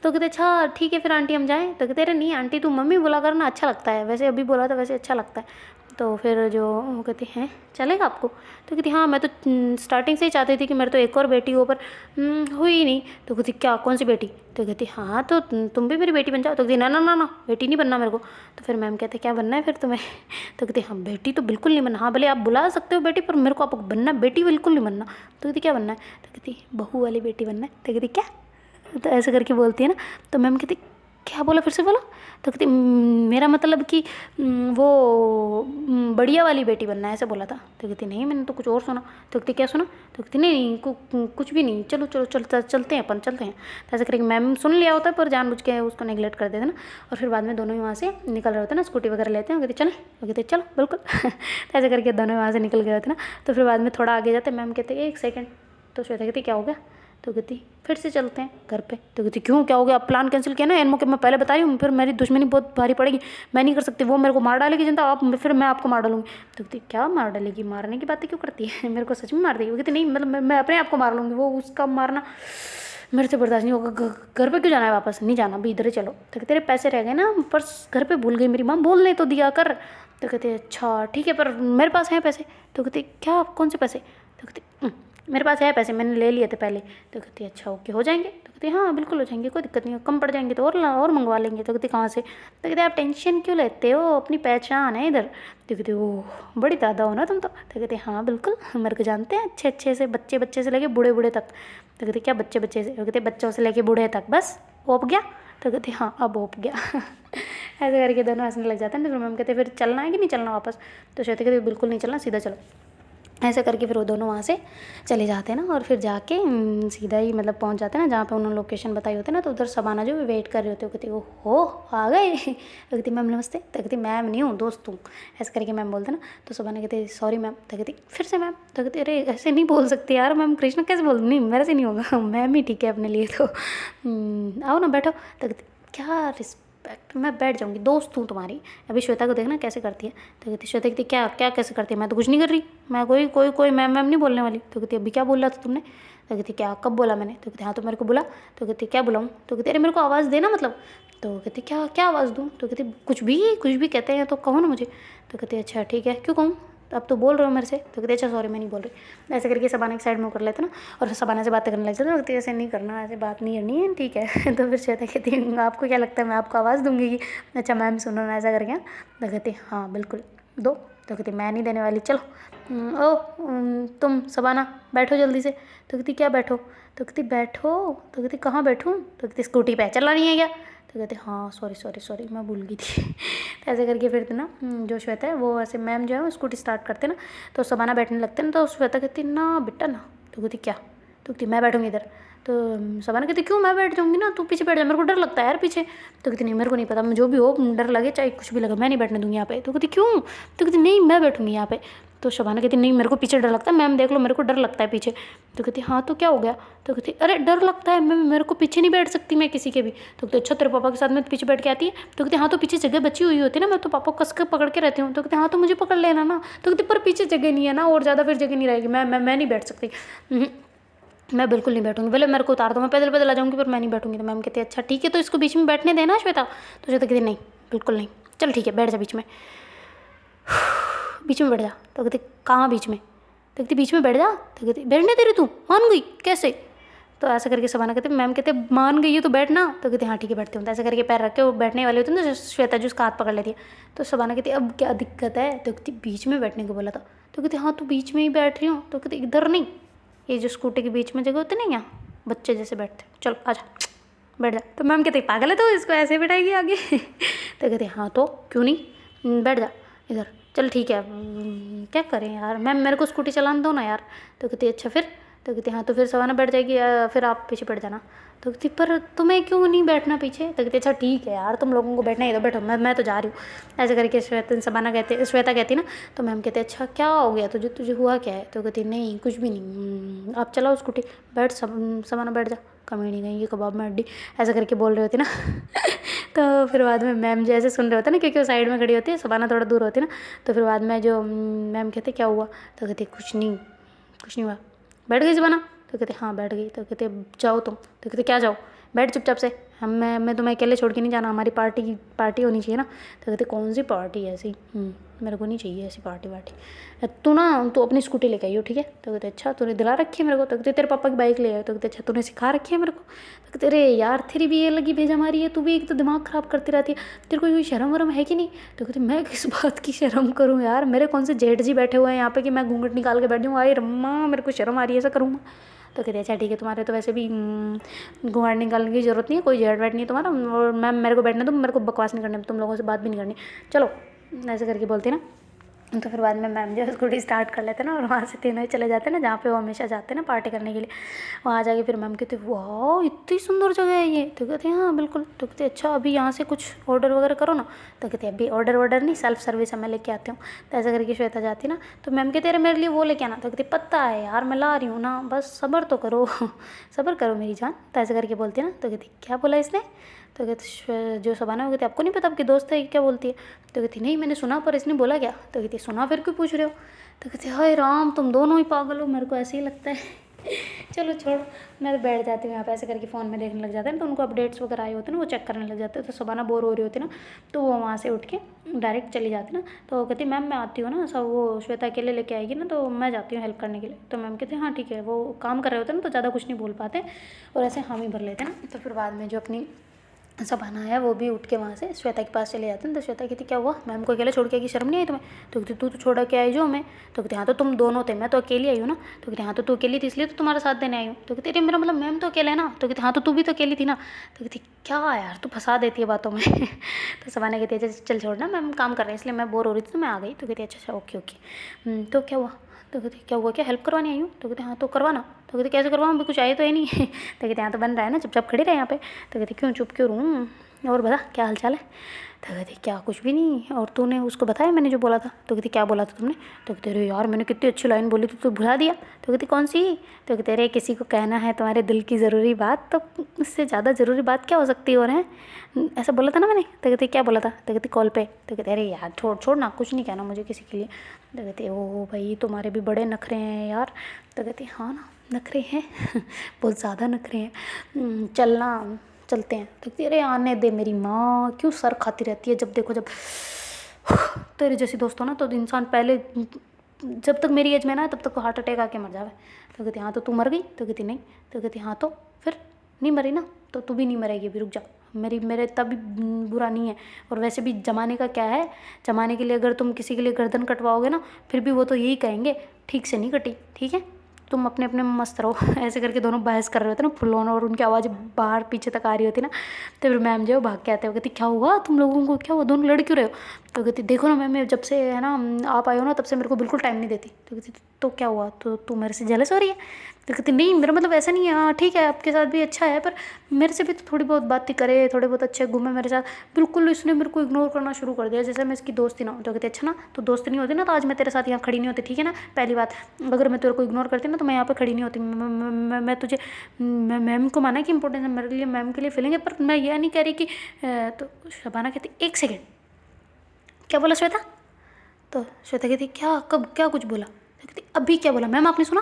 तो कहते अच्छा ठीक है फिर आंटी हम जाएँ। तो कहते अरे नहीं आंटी तू मम्मी बोला करना, अच्छा लगता है, वैसे अभी बोला था वैसे अच्छा लगता है। तो फिर जो वो कहती हैं चलेगा आपको? तो कहती हाँ मैं तो स्टार्टिंग से ही चाहती थी कि मेरे तो एक और बेटी हो, पर हुई ही नहीं। तो कहती क्या कौन सी बेटी? तो कहती हाँ तो तुम भी मेरी बेटी बन जाओ। तो कहती ना ना ना ना बेटी नहीं बनना मेरे को। तो फिर मैम कहते क्या बनना है फिर तुम्हें? तो कहती हाँ बेटी तो बिल्कुल नहीं बनना, हाँ भले आप बुला सकते हो बेटी, पर मेरे को आप बनना बेटी बिल्कुल नहीं बनना। तो कहती क्या बनना है? तो कहती बहू वाली बेटी बनना है। तो कहती क्या? तो ऐसे करके बोलती है ना। तो मैम कहती क्या बोला, फिर से बोला? तो कहती मेरा मतलब कि वो बढ़िया वाली बेटी बनना है ऐसे बोला था। तो कहती नहीं मैंने तो कुछ और सुना। तो कहती क्या सुना? तो कहती नहीं कुछ भी नहीं, चलो चलो चलते हैं अपन चलते हैं। तो ऐसे करके मैम सुन लिया होता है पर जानबूझ के उसको नेगलेक्ट कर देते ना। और फिर बाद में दोनों ही वहाँ से निकल रहे होते हैं ना, स्कूटी वगैरह लेते हैं। कहते चलें? तो कहते चलो बिल्कुल। तो ऐसे करके दोनों वहाँ से निकल गए होते ना। तो फिर बाद में थोड़ा आगे जाते मैम कहते एक सेकेंड। तो श्वेता कहती क्या हो गया? तो कहती फिर से चलते हैं घर पे। तो कहती क्यों क्या हो गया? आप प्लान कैंसिल किया ना एन मौके, मैं पहले बता रही हूँ, फिर मेरी दुश्मनी बहुत भारी पड़ेगी, मैं नहीं कर सकती, वो मेरे को मार डालेगी जनता, आप फिर मैं आपको मार डालूंगी। तो कहती क्या मार डालेगी? मारने की बातें क्यों करती है? मेरे को सच में मार देगी। वो कहती नहीं मतलब मैं अपने आप को मार लूँगी, वो उसका मारना मेरे से बर्दाश्त नहीं होगा। घर पे क्यों जाना है? वापस नहीं जाना, अभी इधर ही चलो। तो तेरे पैसे रह गए ना, पर्स घर पे भूल गई मेरी माँ, बोलने तो दिया कर। तो कहते अच्छा ठीक है पर मेरे पास हैं पैसे। तो कहते क्या कौन से पैसे? तो कहते मेरे पास है पैसे, मैंने ले लिए थे पहले। तो कहती अच्छा ओके हो जाएंगे? तो कहती हाँ बिल्कुल हो जाएंगे, कोई दिक्कत नहीं है, कम पड़ जाएंगे तो और मंगवा लेंगे। तो कहती कहाँ से? तो कहते आप टेंशन क्यों लेते हो, अपनी पहचान है इधर। तो कहती ओह बड़ी दादा हो ना तुम तो। कहते हाँ बिल्कुल मेरे को जानते हैं अच्छे से, बच्चे से लेके बूढ़े तक। तो कहते क्या बच्चे से? कहते बच्चों से लेके बूढ़े तक, बस ओप गया? तो कहते हाँ अब ओप गया। ऐसे करके दोनों हंसने लग जाते हैं। तो फिर मैम कहते फिर चलना है कि नहीं चलना वापस? तो श्वेता कहते बिल्कुल नहीं चलना, सीधा चलो। ऐसे करके फिर वो दोनों वहाँ से चले जाते हैं ना। और फिर जाके सीधा ही मतलब पहुँच जाते हैं ना जहाँ पे उन्होंने लोकेशन बताई होती है ना। तो उधर सबाना जो वेट कर रहे होते हैं, कहती वो हो आ गए। तो कहती मैम नमस्ते। तो कहती मैम नहीं हूँ दोस्त हूँ, ऐसे करके मैम बोलते ना। तो सबाना कहती सॉरी मैम। तो कहती फिर से मैम। तो कहती अरे ऐसे नहीं बोल सकती यार मैम, कृष्णा कैसे बोल? नहीं मेरे से नहीं होगा, मैम ही ठीक है अपने लिए। तो आओ ना बैठो। तो कहती क्या रिस्पेक्ट, मैं बैठ जाऊँगी, दोस्त हूँ तुम्हारी। अभी श्वेता को देखना कैसे करती है। तो कहती श्वेता कहती क्या क्या कैसे करती है? मैं तो कुछ नहीं कर रही, मैं कोई मैम नहीं बोलने वाली। तो कहती अभी क्या बोला था तुमने? तो कहती क्या कब बोला मैंने? तो कहती हाँ तो मेरे को बोला। तो कहती क्या बुलाऊँ? तो कहती अरे मेरे को आवाज़ देना मतलब। तो कहती क्या आवाज़ दूँ? तो कहती कुछ भी कहते हैं तो कहो ना मुझे। तो कहती अच्छा ठीक है क्यों कहूँ, अब तो बोल रहे हो मेरे से। तो कहते अच्छा सॉरी मैं नहीं बोल रही। ऐसे करके सबाना की साइड में कर लेते ना। और फिर सबाना से बातें करने लग जाते। तो ऐसे नहीं करना, ऐसे बात नहीं करनी है ठीक है। तो फिर श्वेता कहती है आपको क्या लगता है मैं आपको आवाज़ दूंगी कि अच्छा मैम सुनो ना ऐसा करके? तो कहती हाँ बिल्कुल दो। तो कहती मैं नहीं देने वाली, चलो ओ तुम सबाना बैठो जल्दी से। तो कहती क्या बैठो? तो कहती बैठो। तो कहती कहाँ बैठूँ? तो कहती स्कूटी पे, चलना नहीं है क्या? तो कहते हाँ सॉरी मैं भूल गई थी। तो ऐसे करके फिर ना जो श्वेता है वो ऐसे मैम जो है वो स्कूटी स्टार्ट करते ना। तो सबाना बैठने लगते ना। तो श्वेता कहती ना बेटा ना। तो कहती क्या? तो कहती मैं बैठूँगी इधर। तो सबाना कहती क्यों मैं बैठ जाऊँगी ना, तू पीछे बैठ जा, मेरे को डर लगता है यार पीछे। तो कहती नहीं मेरे को नहीं पता, जो भी हो डर लगे चाहे कुछ भी लगे मैं नहीं बैठने दूँगी यहाँ पे। तो कहती क्यों? तो कहती नहीं मैं बैठूँगी यहाँ पे। तो शबाना कहती नहीं मेरे को पीछे डर लगता है, मैम देख लो मेरे को डर लगता है पीछे। तो कहती हाँ तो क्या हो गया? तो कहती अरे डर लगता है, मैं मेरे को पीछे नहीं बैठ सकती मैं किसी के भी। तो कहती अच्छा तेरे पापा के साथ में पीछे बैठ के आती है? तो कहती हाँ तो पीछे जगह बची हुई होती है ना, मैं तो पापा को कस के पकड़ के रहती हूँ। तो कहती हाँ तो मुझे पकड़ लेना ना। तो कहती पर पीछे जगह नहीं है ना, और ज़्यादा फिर जगह नहीं रहेगी, मैं नहीं बैठ सकती, मैं बिल्कुल नहीं बैठूंगी, भले मेरे को उतार दो मैं पैदल आ जाऊँगी पर मैं नहीं बैठूंगी। तो मैम कहती अच्छा ठीक है तो इसको बीच में बैठने देना श्वेता। तो श्वेता कहती नहीं बिल्कुल नहीं, चल ठीक है बैठ जा बीच में बैठ जा। तो कहती कहाँ बीच में? तो कहती बीच में बैठ जा। तो कहती बैठने दे रही तू, मान गई कैसे? तो ऐसा करके सबाना कहते मैम कहते मान गई है तो बैठना। तो कहती हाँ ठीक है बैठती हूँ। तो ऐसा करके पैर रख के वो बैठने वाले होते हैं ना, श्वेता जो उसका हाथ पकड़ लेती है। तो सबाना कहती अब क्या दिक्कत है? तो कहती बीच में बैठने को बोला था। तो कहती हाँ तो बीच में ही बैठ रही हूँ। तो कहती इधर नहीं, ये जो स्कूटी के बीच में जगह होती है ना, यहाँ बच्चे जैसे बैठते, चल आजा बैठ जा। तो मैम कहती पागल है तो इसको ऐसे बिठाएगी आगे। तो कहती हाँ तो क्यों नहीं, बैठ जा इधर, चल ठीक है। क्या करें यार मैम, मेरे को स्कूटी चलाने दो ना यार। तो कहती अच्छा फिर। तो कहती हाँ तो फिर सवाना बैठ जाएगी, फिर आप पीछे बैठ जाना। तो कहती पर तुम्हें क्यों नहीं बैठना पीछे। तो कहती अच्छा ठीक है यार, तुम लोगों को बैठना ही तो बैठो, मैं तो जा रही हूँ। ऐसे करके श्वेता कहती ना। तो मैम कहते अच्छा क्या हो गया तुझे, तुझे हुआ क्या है। तो कहती नहीं कुछ भी नहीं, आप चलाओ स्कूटी, बैठ सवाना बैठ जा, कमीनी गई ये कबाब में हड्डी, ऐसा करके बोल रहे होती ना। तो फिर बाद में मैम जैसे सुन रहे होते ना, क्योंकि वो साइड में खड़ी होती है, सबाना थोड़ा दूर होती है ना। तो फिर बाद में जो मैम कहते क्या हुआ। तो कहते कुछ नहीं हुआ, बैठ गई सबाना। तो कहते हाँ बैठ गई। तो कहते जाओ तुम। तो कहते क्या जाओ, बैठ चुपचाप से, मैं तुम्हें अकेले छोड़ के नहीं जाना, हमारी पार्टी होनी चाहिए ना। तो कहते कौन सी पार्टी है ऐसी, मेरे को नहीं चाहिए ऐसी पार्टी वार्टी, तू अपनी स्कूटी लेके आई हो ठीक है। तो कहते अच्छा तूने दिला रखी है मेरे को। तो कहते तेरे पापा की बाइक ले आए। तो कहते अच्छा तूने सिखा रखी है मेरे को। तो कहते अरे यार तेरी भी ये लगी भेजा मारी है, तू भी एक तो दिमाग ख़राब करती रहती है, तेरे को कोई शर्म वरम है कि नहीं। तो कहते मैं किस बात की शर्म करूँ यार, मेरे कौन से जेठ जी बैठे हुए हैं यहाँ पे कि मैं घूंघट निकाल के बैठ जाऊँ, आई रम्मा मेरे को शर्म आ रही है, ऐसा करूँगा। तो कहते अच्छा ठीक है, तुम्हारे तो वैसे भी घूंघट निकालने की ज़रूरत नहीं है, कोई जेठ बैठ नहीं है तुम्हारा, और मैम मेरे को बैठने दो, मेरे को बकवास नहीं करने, तुम लोगों से बात भी नहीं करनी, चलो ऐसे करके बोलती ना। तो फिर बाद में मैम जो स्कूटी स्टार्ट कर लेते ना, और वहाँ से तीनों ही चले जाते ना जहाँ पे वो हमेशा जाते ना पार्टी करने के लिए। वहाँ जाके फिर मैम कहते वाह इतनी सुंदर जगह है ये। तो कहते हाँ बिल्कुल। तो कहते अच्छा अभी यहाँ से कुछ ऑर्डर वगैरह करो ना। तो कहते अभी ऑर्डर नहीं, सेल्फ सर्विस है, मैं लेके आती हूँ। तो ऐसा करके श्वेता जाती ना। तो मैम कहते अरे मेरे लिए वो लेके आना। तो कहती पता है यार मैं ला रही हूँ ना, बस सब्र तो करो। सब्र करो मेरी जान। तो ऐसे करके बोलती है ना। तो कहती क्या बोला इसने। तो कहते जो सबाना वो कहती आपको नहीं पता आपकी दोस्त है क्या बोलती है। तो कहती नहीं मैंने सुना, पर इसने बोला क्या। तो कहती सुना फिर क्यों पूछ रहे हो। तो कहती हाय राम तुम दोनों ही पागल हो, मेरे को ऐसे ही लगता है। चलो छोड़, मैं तो बैठ जाती हूँ यहाँ पे। ऐसे करके फ़ोन में देखने लग जाते हैं ना, तो उनको अपडेट्स वगैरह आए होते हैं ना, वो चेक करने लग जाते हैं। तो सबाना बोर हो रही होती है ना, तो वो वहाँ से उठ के डायरेक्ट चली जाती ना। तो वो कहती मैम मैं आती हूँ ना, सब वो श्वेता अकेले लेके आएगी ना, तो मैं जाती हूँ हेल्प करने के लिए। तो मैम कहते हैं हाँ ठीक है, वो काम कर रहे होते हैं ना, तो ज़्यादा कुछ नहीं बोल पाते और ऐसे हामी भर लेते हैं ना। तो फिर बाद में जो अपनी सबाना है वो भी उठ के वहाँ से श्वेता के पास चले जाते हैं। तो श्वेता कहती क्या हुआ, मैम को अकेले छोड़ के आई, शर्म नहीं आई तुम्हें। तो कहती तू तो छोड़ के आई जो हमें। तो कहती हाँ तो तुम दोनों थे, मैं तो अकेली आई हूँ ना। तो कहती हाँ तो तू अकेली थी इसलिए तो तुम्हारा साथ देने आई हूँ। तो कहती अरे मेरा मतलब मैम तो अकेले है ना। तो कहती हाँ तो तू भी तो अकेली थी ना। तो कहती क्या यार तू फंसा देती है बातों में। तो सबाना कहती है चल छोड़ना, मैम काम कर रहे हैं इसलिए मैं बोर हो रही थी तो मैं आ गई। तो कहती अच्छा ओके। तो क्या हुआ। तो कहती क्या हुआ, क्या हेल्प करवानी आई हूँ। तो कहते हाँ तो करवाना। तो कहते कैसे करवाऊँ, अभी कुछ आए तो है नहीं। तो कहते यहाँ तो बन रहा है ना, चुपचाप खड़ी रहे यहाँ पे। तो कहती क्यों चुप क्यों रहूँ, और बता क्या हाल चाल है। तो कहती क्या कुछ भी नहीं, और तूने उसको बताया मैंने जो बोला था। तो कहती क्या बोला था तुमने। तो कहते अरे यार मैंने कितनी अच्छी लाइन बोली थी तो भुला दिया। तो कहती कौन सी। तो कहते अरे किसी को कहना है तुम्हारे दिल की ज़रूरी बात, तो इससे ज़्यादा ज़रूरी बात क्या हो सकती है और है, ऐसा बोला था ना मैंने। तो कहती क्या बोला था। तो कहती कॉल पे। तो कहते अरे यार छोड़ ना, कुछ नहीं कहना मुझे किसी के लिए। तो कहती ओ भाई तुम्हारे भी बड़े नखरे हैं यार। तो कहती हाँ ना नखरे हैं। बहुत ज़्यादा नखरे हैं, चलते हैं। तो कहती अरे आने दे मेरी माँ, क्यों सर खाती रहती है जब देखो जब। तेरे जैसी दोस्त हो ना तो इंसान पहले, जब तक मेरी एज में ना तब तक हार्ट अटैक आके मर जावे। तो कहती हाँ तो तू मर गई। तो कहती नहीं। तो कहती हाँ तो फिर नहीं मरी ना, तो तू भी नहीं मरेगी, अभी रुक जा, मेरे तब भी बुरा नहीं है। और वैसे भी जमाने का क्या है, जमाने के लिए अगर तुम किसी के लिए गर्दन कटवाओगे ना, फिर भी वो तो यही कहेंगे ठीक से नहीं कटी, ठीक है तुम अपने अपने में मस्त रहो। ऐसे करके दोनों बहस कर रहे होते ना फुल ऑन, और उनकी आवाज़ बाहर पीछे तक आ रही होती ना। तो फिर मैम जो भाग के आते हो, कहती क्या हुआ तुम लोगों को, क्या हुआ दोनों लड़ क्यों रहे हो। तो कहती देखो ना मैम, जब से है ना आप आए हो ना तब से मेरे को बिल्कुल टाइम नहीं देती। तो कहती तो क्या हुआ, तो तू मेरे से जेलस हो रही है। तो कहती नहीं मेरा मतलब ऐसा नहीं है, हाँ ठीक है आपके साथ भी अच्छा है, पर मेरे से भी तो थोड़ी बहुत बातें करे, थोड़े बहुत अच्छे घूमे मेरे साथ। बिल्कुल इसने मेरे को इग्नोर करना शुरू कर दिया, जैसे मैं इसकी दोस्ती ना हो। तो कहती अच्छा ना, तो दोस्त नहीं होती ना तो आज मैं तेरे साथ यहाँ खड़ी नहीं होती, ठीक है ना। पहली बात, अगर मैं तेरे को इग्नोर करती ना तो मैं यहाँ पे खड़ी नहीं होती। मैं तुझे, मैम को माना कि इंपॉर्टेंस है मेरे लिए, मैम के लिए फीलिंग है, पर मैं यह नहीं कह रही कि। तो शबाना कहती एक सेकेंड, क्या बोला श्वेता। तो श्वेता कहती क्या, कब क्या कुछ बोला। तो कहती अभी क्या बोला मैम, आपने सुना।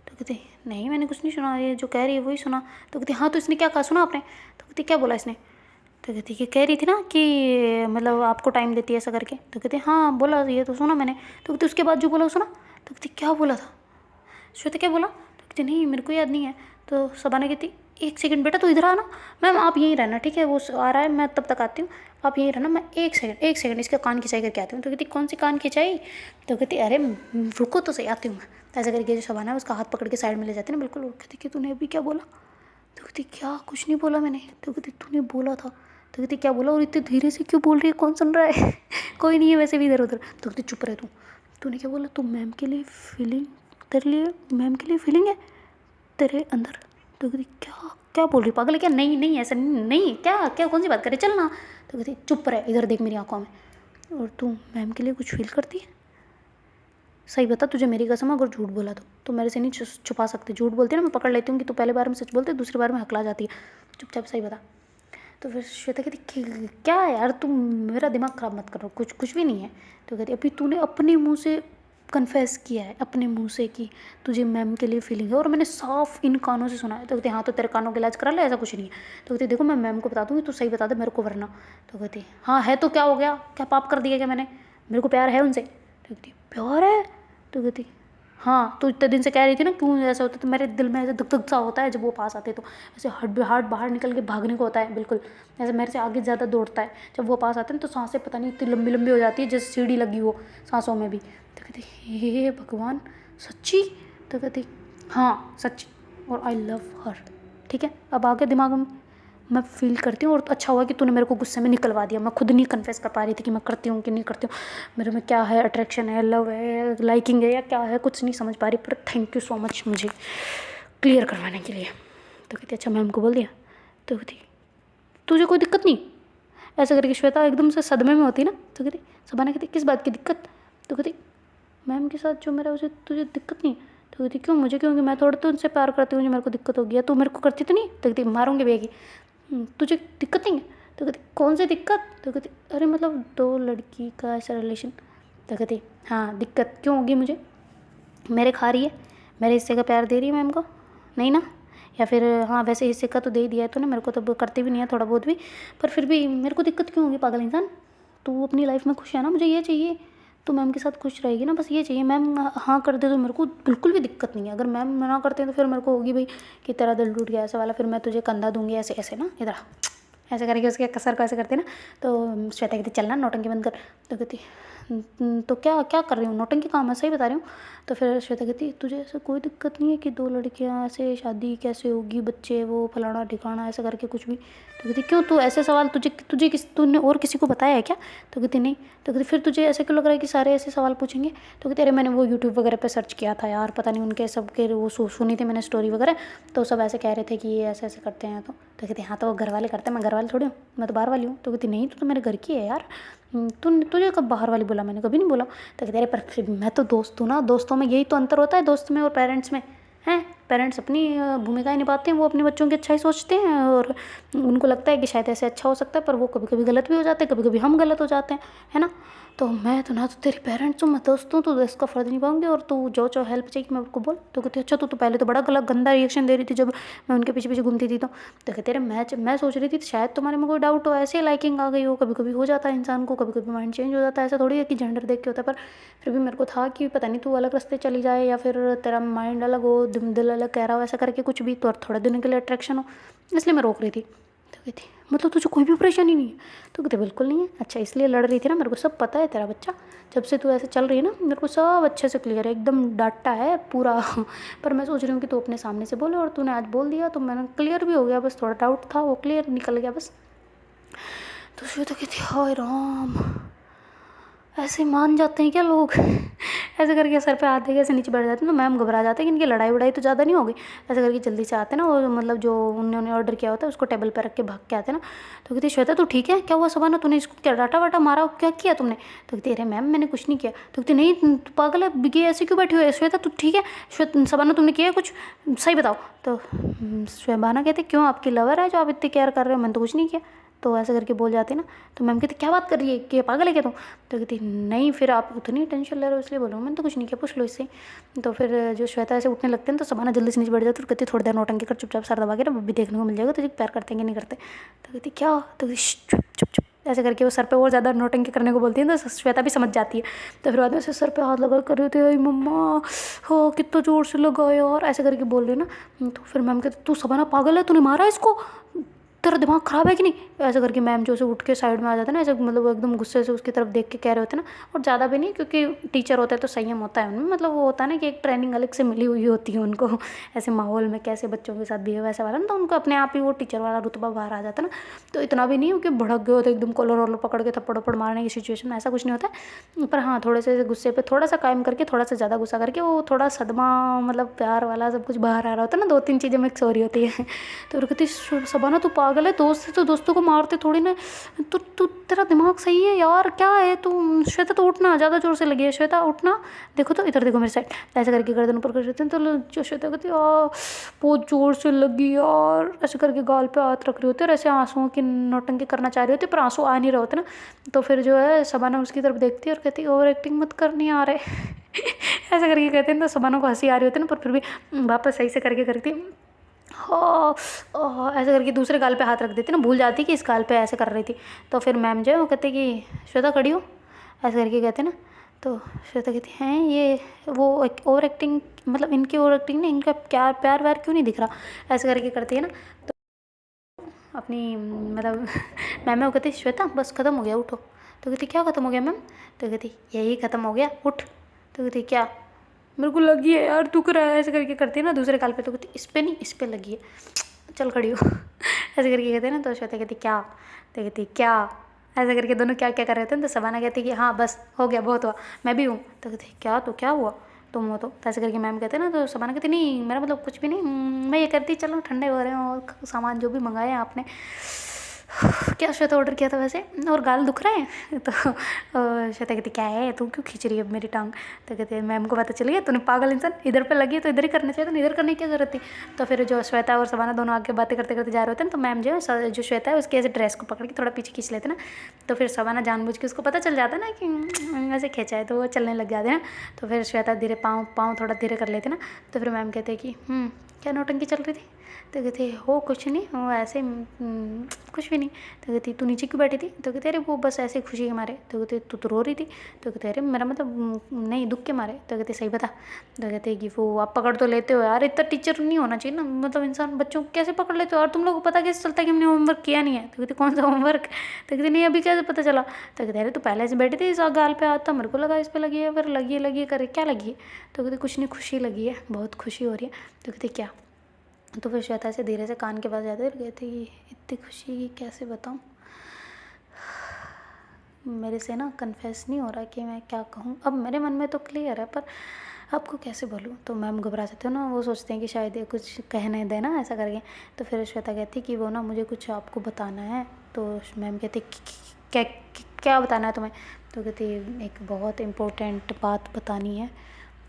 तो कहती नहीं मैंने कुछ नहीं सुना, ये जो कह रही है वही सुना। तो कहती हाँ तो इसने क्या कहा, सुना आपने। तो कहती क्या बोला इसने। तो कहती कि कह रही थी ना कि मतलब आपको टाइम देती है ऐसा करके। तो कहती हाँ बोला, ये तो सुना मैंने। तो कहती उसके बाद जो बोला सुना। तो कहती क्या बोला था श्वेता, क्या बोला। तो कहती नहीं मेरे को याद नहीं है। तो सबाना कहती एक सेकंड बेटा तू इधर आना, मैम आप यहीं रहना ठीक है, वो आ रहा है मैं तब तक आती हूँ, आप यहीं रहना, मैं एक सेकंड इसका कान खिंचाई करके आती हूँ। तो कहती कौन सी कान खिंचाई। तो कहती अरे रुको तो सही आती हूँ मैं। तो ऐसा करके जो शबाना है उसका हाथ पकड़ के साइड में ले जाती है ना बिल्कुल, वो कहती कि तूने अभी क्या बोला। तो कहती क्या, कुछ नहीं बोला मैंने। तो कहती तूने बोला था। तो कहती क्या बोला और इतने धीरे से क्यों बोल रही है, कौन सुन रहा है? कोई नहीं है वैसे भी इधर उधर। तो कहती चुप रहे तू, तूने क्या बोला? तू मैम के लिए फीलिंग, तेरे लिए मैम के लिए फीलिंग है तेरे अंदर। तो कहती क्या क्या बोल रही, पागल है क्या? नहीं नहीं ऐसा नहीं, नहीं क्या क्या कौन सी बात करे, चल ना। तो कहती चुप रहे, इधर देख मेरी आंखों में, और तू मैम के लिए कुछ फील करती है? सही बता, तुझे मेरी कसम अगर झूठ बोला तो मेरे से नहीं छुपा सकती। झूठ बोलती है ना मैं पकड़ लेती हूँ कि तू पहले बार में सच बोलती है, दूसरी बार में हकला जाती है। चुपचाप सही बता। तो फिर श्वेता कहती क्या यार, तुम मेरा दिमाग ख़राब मत करो, कुछ भी नहीं है। तो कहती अभी तूने अपने मुंह से कन्फेस किया है, अपने मुंह से कि तुझे मैम के लिए फीलिंग है, और मैंने साफ इन कानों से सुना है। तो कहती हाँ, तो तेरे कानों का इलाज करा ले, ऐसा कुछ नहीं है। तो कहती देखो मैं मैम को बता दूँगी, तू सही बता दे मेरे को वरना। तो कहती हाँ है तो क्या हो गया, क्या पाप कर दिया क्या मैंने? मेरे को प्यार है उनसे। तो कहती प्यार है? तो कहती हाँ, तो इतने दिन से कह रही थी ना क्यों ऐसा होता, तो मेरे दिल में ऐसे धक धक सा होता है जब वो पास आते, तो ऐसे हार्ट बाहर निकल के भागने को होता है, बिल्कुल ऐसे मेरे से आगे ज़्यादा दौड़ता है जब वो पास आते हैं। तो सांसें पता नहीं इतनी लंबी लंबी हो जाती है जैसे सीढ़ी लगी हो सांसों में भी। तो कहती हे भगवान सच्ची? तो कहती हाँ सच्ची, और आई लव हर। ठीक है, अब आगे दिमाग में मैं फील करती हूँ, और अच्छा हुआ कि तूने मेरे को गुस्से में निकलवा दिया। मैं खुद नहीं कन्फेस कर पा रही थी कि मैं करती हूँ कि नहीं करती हूँ, मेरे में क्या है, अट्रैक्शन है, लव है, लाइकिंग है या क्या है, कुछ नहीं समझ पा रही। पर थैंक यू सो मच मुझे क्लियर करवाने के लिए। तो कहती अच्छा मैम को बोल दिया? तो कहती तुझे कोई दिक्कत नहीं? ऐसा करके श्वेता एकदम से सदमे में होती ना। तो कहती सबाना कहती किस बात की दिक्कत? तो कहती मैम के साथ जो मेरा उसे तुझे दिक्कत नहीं? तो कहती क्यों, मुझे क्यों? मैं थोड़ा तो उनसे प्यार करती हूँ, जो मेरे को दिक्कत होगी, या तू मेरे को करती तो नहीं? तो कहती मारूंगी बेगी, तुझे दिक्कत नहीं है? तो कहती कौन सी दिक्कत? तो कहती अरे मतलब दो लड़की का ऐसा रिलेशन। तो कहती हाँ दिक्कत क्यों होगी मुझे? मेरे खा रही है, मेरे हिस्से का प्यार दे रही है मैम को, नहीं ना? या फिर हाँ वैसे हिस्से का तो दे दिया है तूने मेरे को, तो करती भी नहीं है थोड़ा बहुत भी, पर फिर भी मेरे को दिक्कत क्यों होगी पागल इंसान? तू अपनी लाइफ में खुश है ना, मुझे ये चाहिए, तू मैम के साथ खुश रहेगी ना, बस ये चाहिए। मैम हाँ कर दे तो मेरे को बिल्कुल भी दिक्कत नहीं है, अगर मैम मना करते हैं तो फिर मेरे को होगी भाई कि तेरा दिल टूट गया ऐसा वाला, फिर मैं तुझे कंधा दूंगी ऐसे ऐसे ना, इधर ऐसे करके उसके कसर को ऐसे करते ना। तो श्वेता कहती चलना नौटंकी बंद कर। तो कहती तो क्या क्या कर रही हूँ, नौटंकी काम है, सही बता रही हूँ। तो फिर श्वेता कहती तुझे ऐसा कोई दिक्कत नहीं है कि दो लड़कियाँ ऐसे शादी कैसे होगी, बच्चे वो फलाना ठिकाना ऐसा करके कुछ भी? तो कहती क्यों, तू ऐसे सवाल तुझे तुझे किस तूने और किसी को बताया है क्या? तो कहती नहीं। तो कहती फिर तुझे ऐसे क्यों लग रहा है कि सारे ऐसे सवाल पूछेंगे? तो कहती अरे मैंने वो यूट्यूब वगैरह पे सर्च किया था यार, पता नहीं उनके सबके वो सुनी थी मैंने स्टोरी वगैरह, तो सब ऐसे कह रहे थे कि ये ऐसे ऐसे करते हैं। तो कहती हाँ तो वो घर वाले करते हैं, मैं घर वाली थोड़ी हूँ, मैं तो बाहर वाली हूँ। तो कहती नहीं तू तो मेरे घर की है यार, तुझे कब बाहर वाली बोला, मैंने कभी नहीं बोला। तो कहते अरे पर फिर मैं तो दोस्त हूँ ना, दोस्तों में यही तो अंतर होता है दोस्त में और पेरेंट्स में, हैं? पेरेंट्स अपनी भूमिकाएं निभाते हैं, वो अपने बच्चों की अच्छाई सोचते हैं, और उनको लगता है कि शायद ऐसे अच्छा हो सकता है, पर वो कभी कभी गलत भी हो जाते हैं, कभी कभी हम गलत हो जाते हैं, है ना? तो मैं तो ना तो तेरी पेरेंट्स हूँ, मैं दोस्त हूँ, तो इसका फ़र्ज निभाऊंगी, और तू जो हेल्प चाहिए मैं उसको बोल। तो कहती अच्छा तो पहले तो बड़ा गलत गंदा रिएक्शन दे रही थी जब मैं उनके पीछे पीछे घूमती थी। तो कहते अरे मैं सोच रही थी शायद तुम्हारे में कोई डाउट हो, ऐसे लाइकिंग आ गई हो, कभी कभी हो जाता है इंसान को, कभी कभी माइंड चेंज हो जाता है, ऐसा थोड़ी है कि जेंडर देख के होता है। पर फिर भी मेरे को था कि पता नहीं तू अलग रास्ते चली जाए, या फिर तेरा माइंड अलग हो, दिल अलग कह रहा हो, ऐसा करके कुछ भी, तो थोड़े दिनों के लिए अट्रैक्शन हो, इसलिए मैं रोक रही थी। तो कहती मतलब तुझे कोई भी परेशानी नहीं है? तो कहते बिल्कुल नहीं है। अच्छा इसलिए लड़ रही थी ना, मेरे को सब पता है तेरा बच्चा, जब से तू ऐसे चल रही है ना मेरे को सब अच्छे से क्लियर है, एकदम डाटा है पूरा। पर मैं सोच रही हूँ कि तू अपने सामने से बोले, और तूने आज बोल दिया तो मैंने क्लियर भी हो गया, बस थोड़ा डाउट था वो क्लियर निकल गया बस। तो श्वेता कहती हाय राम, ऐसे मान जाते हैं क्या लोग? ऐसे करके सर पे हाथ देके ऐसे नीचे बैठ जाते हैं, तो मैम घबरा जाते हैं कि इनकी लड़ाई वड़ाई तो ज़्यादा नहीं होगी। ऐसे करके जल्दी से आते हैं ना, वो मतलब जो उन्होंने ऑर्डर किया होता है उसको टेबल पे रख के भाग के आते हैं ना। तो कहती श्वेता तू ठीक है, क्या हुआ सबाना, तूने इसको क्या डाटा वाटा मारा, क्या किया तुमने? तो कहती अरे मैम मैंने कुछ नहीं किया। तो कहती नहीं तू पागल है, बिगे ऐसे क्यों बैठी हुई है? श्वेता तू ठीक है? सबाना तुमने किया कुछ, सही बताओ। तो शबाना कहते क्यों, आपकी लवर है जो आप इतनी केयर कर रहे हो? मैंने तो कुछ नहीं किया। तो ऐसा करके बोल जाते ना। तो मैम कहती क्या बात कर रही है, कि पागल है क्या तुम? तो कहती नहीं फिर आप उतनी टेंशन ले रहे हो इसलिए बोलो, मैंने तो कुछ नहीं किया, पूछ लो इससे। तो फिर जो श्वेता ऐसे उठने लगते हैं तो सबाना जल्दी से नीचे बैठ जाती है, तो कहती थोड़ी देर नौटंकी कर, चुपचाप सर दबा के ना भी देखने को मिल जाएगा तुझे प्यार करते हैं कि नहीं करते। तो कहती क्या? तो चुप चुप चुप ऐसे करके वो सर पे और ज़्यादा नौटंकी करने को बोलती है, तो श्वेता भी समझ जाती है। तो फिर बाद में सर पे हाथ लगा कर रहे थे, मम्मा हो कितना ज़ोर से लगाया, और ऐसे करके बोल रहे ना। तो फिर मैम कहते तू सबाना पागल है, तूने मारा इसको, तेरा दिमाग ख़राब है कि नहीं, ऐसा करके मैम जो से उठ के साइड में आ जाता है ना, ऐसे मतलब एकदम गुस्से से उसकी तरफ देख के कह रहे होते हैं ना। और ज़्यादा भी नहीं, क्योंकि टीचर होता है तो संयम होता है उनमें, मतलब वो होता है ना कि एक ट्रेनिंग अलग से मिली हुई होती है उनको ऐसे माहौल में कैसे बच्चों के साथ बिहेव वैसा वाला ना, तो उनको अपने आप ही वो टीचर वाला रुतबा बाहर आ जाता है ना। तो इतना भी नहीं हो कि भड़क गए होते एकदम, कॉलर वॉलर पकड़ के थप्पड़ वप्पड़ मारने की सिचुएशन में, ऐसा कुछ नहीं होता है। पर हाँ, थोड़े से गुस्से पे थोड़ा सा कायम करके, थोड़ा सा ज़्यादा गुस्सा करके, वो थोड़ा सदमा मतलब प्यार वाला सब कुछ बाहर आ रहा होता है ना, 2-3 चीज़ें मिक्स हो रही होती है तो वो कहती शबाना तू पागल है, दोस्त है तो दोस्तों को मारते थोड़ी ना, तू तू तेरा दिमाग सही है यार, क्या है तू, श्वेता तो उठना, ज़्यादा जोर से लगी है, श्वेता उठना, देखो तो इधर देखो मेरे साइड, ऐसे करके गर्दन ऊपर कर देते हैं। तो जो श्वेता कहती बहुत ज़ोर से लगी यार, ऐसे करके गाल पे हाथ रख रही होती है और ऐसे आंसुओं की नौटंकी करना चाह रही होती है, पर आंसू आ नहीं रहे होते ना। तो फिर जो है शबाना उसकी तरफ देखती है और कहती ओवर एक्टिंग मत कर, नहीं आ रहे ऐसा करके कहते हैं। तो शबाना को हंसी आ रही होती है ना, पर फिर भी वापस सही से करके करती हाँ ऐसे करके दूसरे गाल पे हाथ रख देती ना, भूल जाती कि इस गाल पे ऐसे कर रही थी। तो फिर मैम जो है वो कहते कि श्वेता खड़ी हो, ऐसे करके कहते ना। तो श्वेता कहती हैं ये वो ओवर एक्टिंग, मतलब इनकी ओवर एक्टिंग ना, इनका प्यार प्यार व्यार क्यों नहीं दिख रहा, ऐसे करके करती है ना। तो अपनी मतलब मैम वो कहती श्वेता बस ख़त्म हो गया, उठो। तो कहती क्या ख़त्म हो गया मैम, तो कहती यही ख़त्म हो गया, उठ। तो कहती क्या, मेरे को लगी है यार, दुख रहा है, ऐसे करके करती है ना दूसरे गाल पे। तो कहती इस पे नहीं, इस पे लगी है, चल खड़ी हो ऐसे करके कहते हैं ना। तो श्वेता कहती क्या, तो कहती क्या, ऐसे करके दोनों क्या क्या कर रहे थे। तो शबाना कहती कि हाँ बस हो गया, बहुत हुआ, मैं भी हूँ। तो कहती क्या, तो क्या हुआ, तुम हो तो ऐसे करके मैम कहते हैं ना। तो शबाना कहती नहीं मेरा मतलब कुछ भी नहीं, मैं ये करती चलो ठंडे हो रहे हैं और सामान जो भी मंगाए आपने क्या श्वेता ऑर्डर किया था वैसे, और गाल दुख रहे हैं तो श्वेता कहती क्या है, तू क्यों खींच रही है मेरी टांग। तो कहते हैं मैम को पता चल गया, तूने पागल इंसान, इधर पे लगी है तो इधर ही करना चाहिए, तो इधर करने की क्या जरूरत थी। तो फिर जो श्वेता और शबाना दोनों आगे बातें करते करते जा रहे होते हैं। तो मैम जो है जो श्वेता है उसके ऐसे ड्रेस को पकड़ के थोड़ा पीछे खींच लेते ना। तो फिर शबाना जानबूझ के, उसको पता चल जाता ना कि ऐसे खींचा है, तो वो चलने लग जाते हैं। तो फिर श्वेता धीरे पाँव थोड़ा धीरे कर लेते ना। तो फिर मैम कहते हैं कि क्या नौटंकी चल रही थी। तो कहते हो कुछ नहीं, वो ऐसे कुछ भी नहीं। तो कहती तू नीचे क्यों बैठी थी। तो कहते अरे वो बस ऐसे खुशी के मारे। तो कहते तू तो रो रही थी। तो कहते अरे मेरा मतलब नहीं, दुख के मारे। तो कहते सही बता। तो कहते कि वो आप पकड़ तो लेते हो यार, इतना टीचर नहीं होना चाहिए ना, मतलब इंसान बच्चों को कैसे पकड़ लेते हो, और तुम लोग को पता कैसे चलता है कि हमने होमवर्क किया नहीं है। तो कहते कौन सा होमवर्क। तो कहते नहीं अभी कैसे पता चला। तो कहते अरे तू पहले से बैठी थी, इस गाल पे आता, मेरे को लगा इस पर लगी है, फिर लगी करे क्या लगी है। तो कहते कुछ नहीं, खुशी लगी है, बहुत खुशी हो रही है। तो कहते क्या। तो फिर श्वेता से धीरे से कान के पास जाते और कहते कि इतनी खुशी कैसे बताऊँ, मेरे से ना कन्फेस नहीं हो रहा कि मैं क्या कहूँ। अब मेरे मन में तो क्लियर है, पर आपको कैसे बोलूँ। तो मैम घबरा जाते हो ना, वो सोचते हैं कि शायद ये कुछ कहने दे ना, ऐसा करके। तो फिर श्वेता कहती कि वो ना मुझे कुछ आपको बताना है। तो मैम कहती क्या क्या बताना है तुम्हें। तो कहती एक बहुत इम्पोर्टेंट बात बतानी है।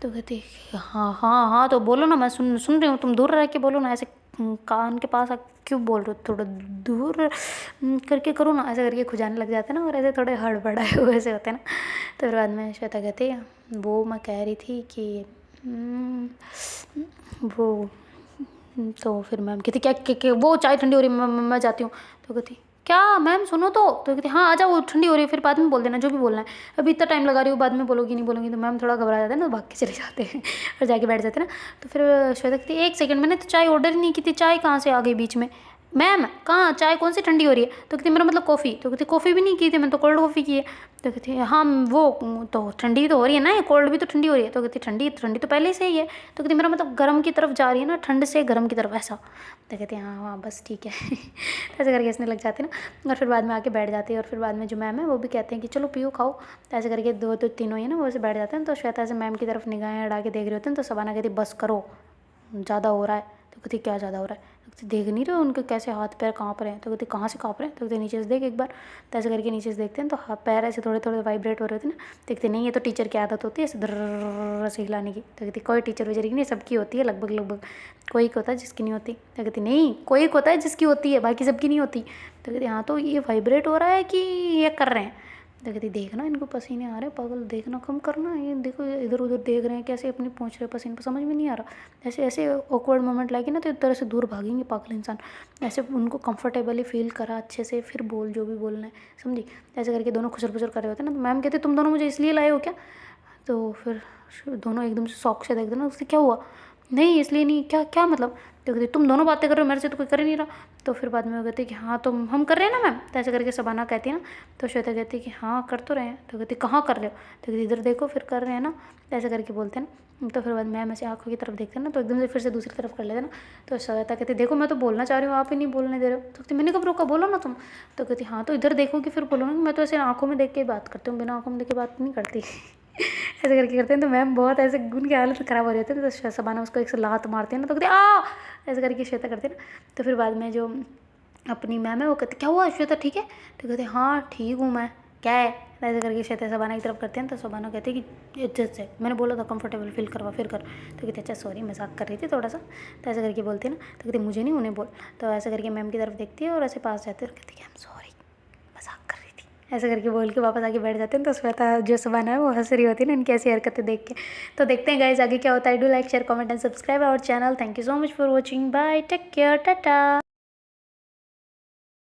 तो कहती हाँ हाँ हाँ तो बोलो ना, मैं सुन रही हूँ, तुम दूर रह के बोलो ना, ऐसे कान के पास क्यों बोल रहे हो, थोड़ा दूर करके करो ना, ऐसे करके खुजाने लग जाते हैं ना, और ऐसे थोड़े हड़बड़ाए हुए ऐसे होते हैं ना। तो फिर बाद में श्वेता कहती है वो मैं कह रही थी कि वो। तो फिर मैम कहती क्या वो चाय ठंडी हो रही है, मैं जाती हूँ। तो कहती क्या मैम सुनो तो कहती हाँ आ जाओ, ठंडी हो रही है, फिर बाद में बोल देना जो भी बोलना है, अभी इतना टाइम लगा रही हूँ, बाद में बोलोगी नहीं बोलोगी। तो मैम थोड़ा घबरा जाते हैं ना, भाग के चले जाते हैं और जाके बैठ जाते हैं ना। तो फिर श्वेता कहती एक सेकंड, मैंने तो चाय ऑर्डर ही नहीं की थी, चाय कहाँ से आ गई बीच में, मैम कहाँ चाय कौन सी ठंडी हो रही है। तो कहती मेरा मतलब कॉफ़ी। तो कहती कॉफ़ी भी नहीं की थी, मैंने तो कोल्ड कॉफ़ी की है। तो कहती हाँ वो तो ठंडी तो हो रही है ना, कोल्ड भी तो ठंडी हो रही है। तो कहती ठंडी ठंडी तो पहले से ही है। तो कहती मेरा मतलब गर्म की तरफ जा रही है ना, ठंड से गर्म की तरफ ऐसा। तो कहती हाँ हाँ बस ठीक है ऐसे करके हंसने लग जाती ना, और फिर बाद में आके बैठ जाती है। और फिर बाद में जो मैम है वो भी कहते हैं कि चलो पियो खाओ। तो ऐसे करके दो तीनों ही ना वो ऐसे बैठ जाते हैं। तो श्वेता से मैम की तरफ निगाहें अड़ा के देख रहे होते हैं। तो शबाना कहती बस करो, ज़्यादा हो रहा है। तो कहती क्या ज़्यादा हो रहा है। तो कहती देख नहीं रहे उनके कैसे हाथ पैर काँप रहे हैं। तो कहती कहाँ से काँप रहे हैं। तो कहती नीचे से देख एक बार। तो ऐसे करके नीचे से देखते हैं तो हाथ पैर ऐसे थोड़े थोड़े वाइब्रेट हो रहे थे ना। देखते नहीं, ये तो टीचर की आदत होती है ऐसे दर्र से हिलाने की। तो कहती कोई टीचर वगैरह की नहीं, सबकी होती है लगभग, कोई एक होता है जिसकी नहीं होती। तो कहती नहीं कोई एक होता है जिसकी होती है, बाकी सबकी नहीं होती। तो कहती हाँ तो ये वाइब्रेट हो रहा है कि ये कर रहे हैं। तो कहती देखना इनको पसीने आ रहे हैं, पागल देखना कम करना, ये देखो इधर उधर देख रहे हैं कैसे अपनी पहुँच रहे पसीने पर, समझ में नहीं आ रहा। ऐसे ऐसे ऑकवर्ड मोमेंट लाएगी ना तो एक तरह से दूर भागेंगे पागल इंसान। ऐसे उनको कंफर्टेबली फील करा अच्छे से, फिर बोल जो भी बोलना है, समझी। ऐसे करके दोनों खुसर खुसर कर रहे होते हैं ना। तो मैम कहते तुम दोनों मुझे इसलिए लाए हो क्या। तो फिर दोनों एकदम से शौक से देखते ना, उससे क्या हुआ। नहीं इसलिए नहीं, क्या क्या मतलब? तो कहती तुम दोनों बातें कर रहे हो, मेरे से तो कोई कर ही नहीं रहा। तो फिर बाद में वो कहती कि हाँ तो हम कर रहे हैं ना मैम, तो ऐसे करके शबाना कहती है ना। तो श्वेता कहती कि हाँ कर तो रहे हैं। तो कहती कहाँ कर रहे हो? तो कहती इधर देखो फिर कर रहे हैं ना, तो ऐसे करके बोलते हैं ना। तो फिर बाद मैम ऐसे आँखों की तरफ देखते हैं ना, तो एकदम से फिर से दूसरी तरफ कर लेते हैं ना। तो श्वेता कहती देखो मैं तो बोलना चाह रही हूँ, आप ही नहीं बोलने दे रहे हो। तो कहती मैंने कब रोका, बोलो ना तुम। तो कहती हाँ तो इधर देखो कि फिर बोलो ना, मैं तो ऐसे आँखों में देख के बात करती हूँ, बिना आँखों में देख के बात नहीं करती। ऐसे करके करते हैं। तो मैम बहुत ऐसे उनकी हालत ख़राब हो रही होती है, तो शबाना उसको एक से लात मारती है ना, तो कहते आ ऐसे करके श्वेता करते हैं ना। तो फिर बाद में जो अपनी मैम है वो कहती क्या हुआ श्वेता ठीक है? तो कहते हाँ ठीक हूँ मैं, क्या है? तो ऐसे करके श्वेता शबाना की तरफ करते हैं। तो शबाना कहती है कि इज्जत से, मैंने बोला था कंफर्टेबल फील करवा फिर कर। तो कहते अच्छा सॉरी मजाक कर रही थी थोड़ा सा। तो ऐसे करके बोलती है ना। तो कहती मुझे नहीं उन्हें बोल। तो ऐसे करके मैम की तरफ देखती है और ऐसे पास जाते हैं और कहती है आई एम सॉरी, मजाक कर रही थी। ऐसे करके बोल के वापस आके बैठ जाते हैं। तो श्वेता जो शबाना है वो हंस रही होती है ना इनकी ऐसी हरकतें देख के। तो देखते हैं गाइस आगे क्या होता है। Do like share comment and subscribe our channel. Thank you so much for watching, bye, take care, Tata.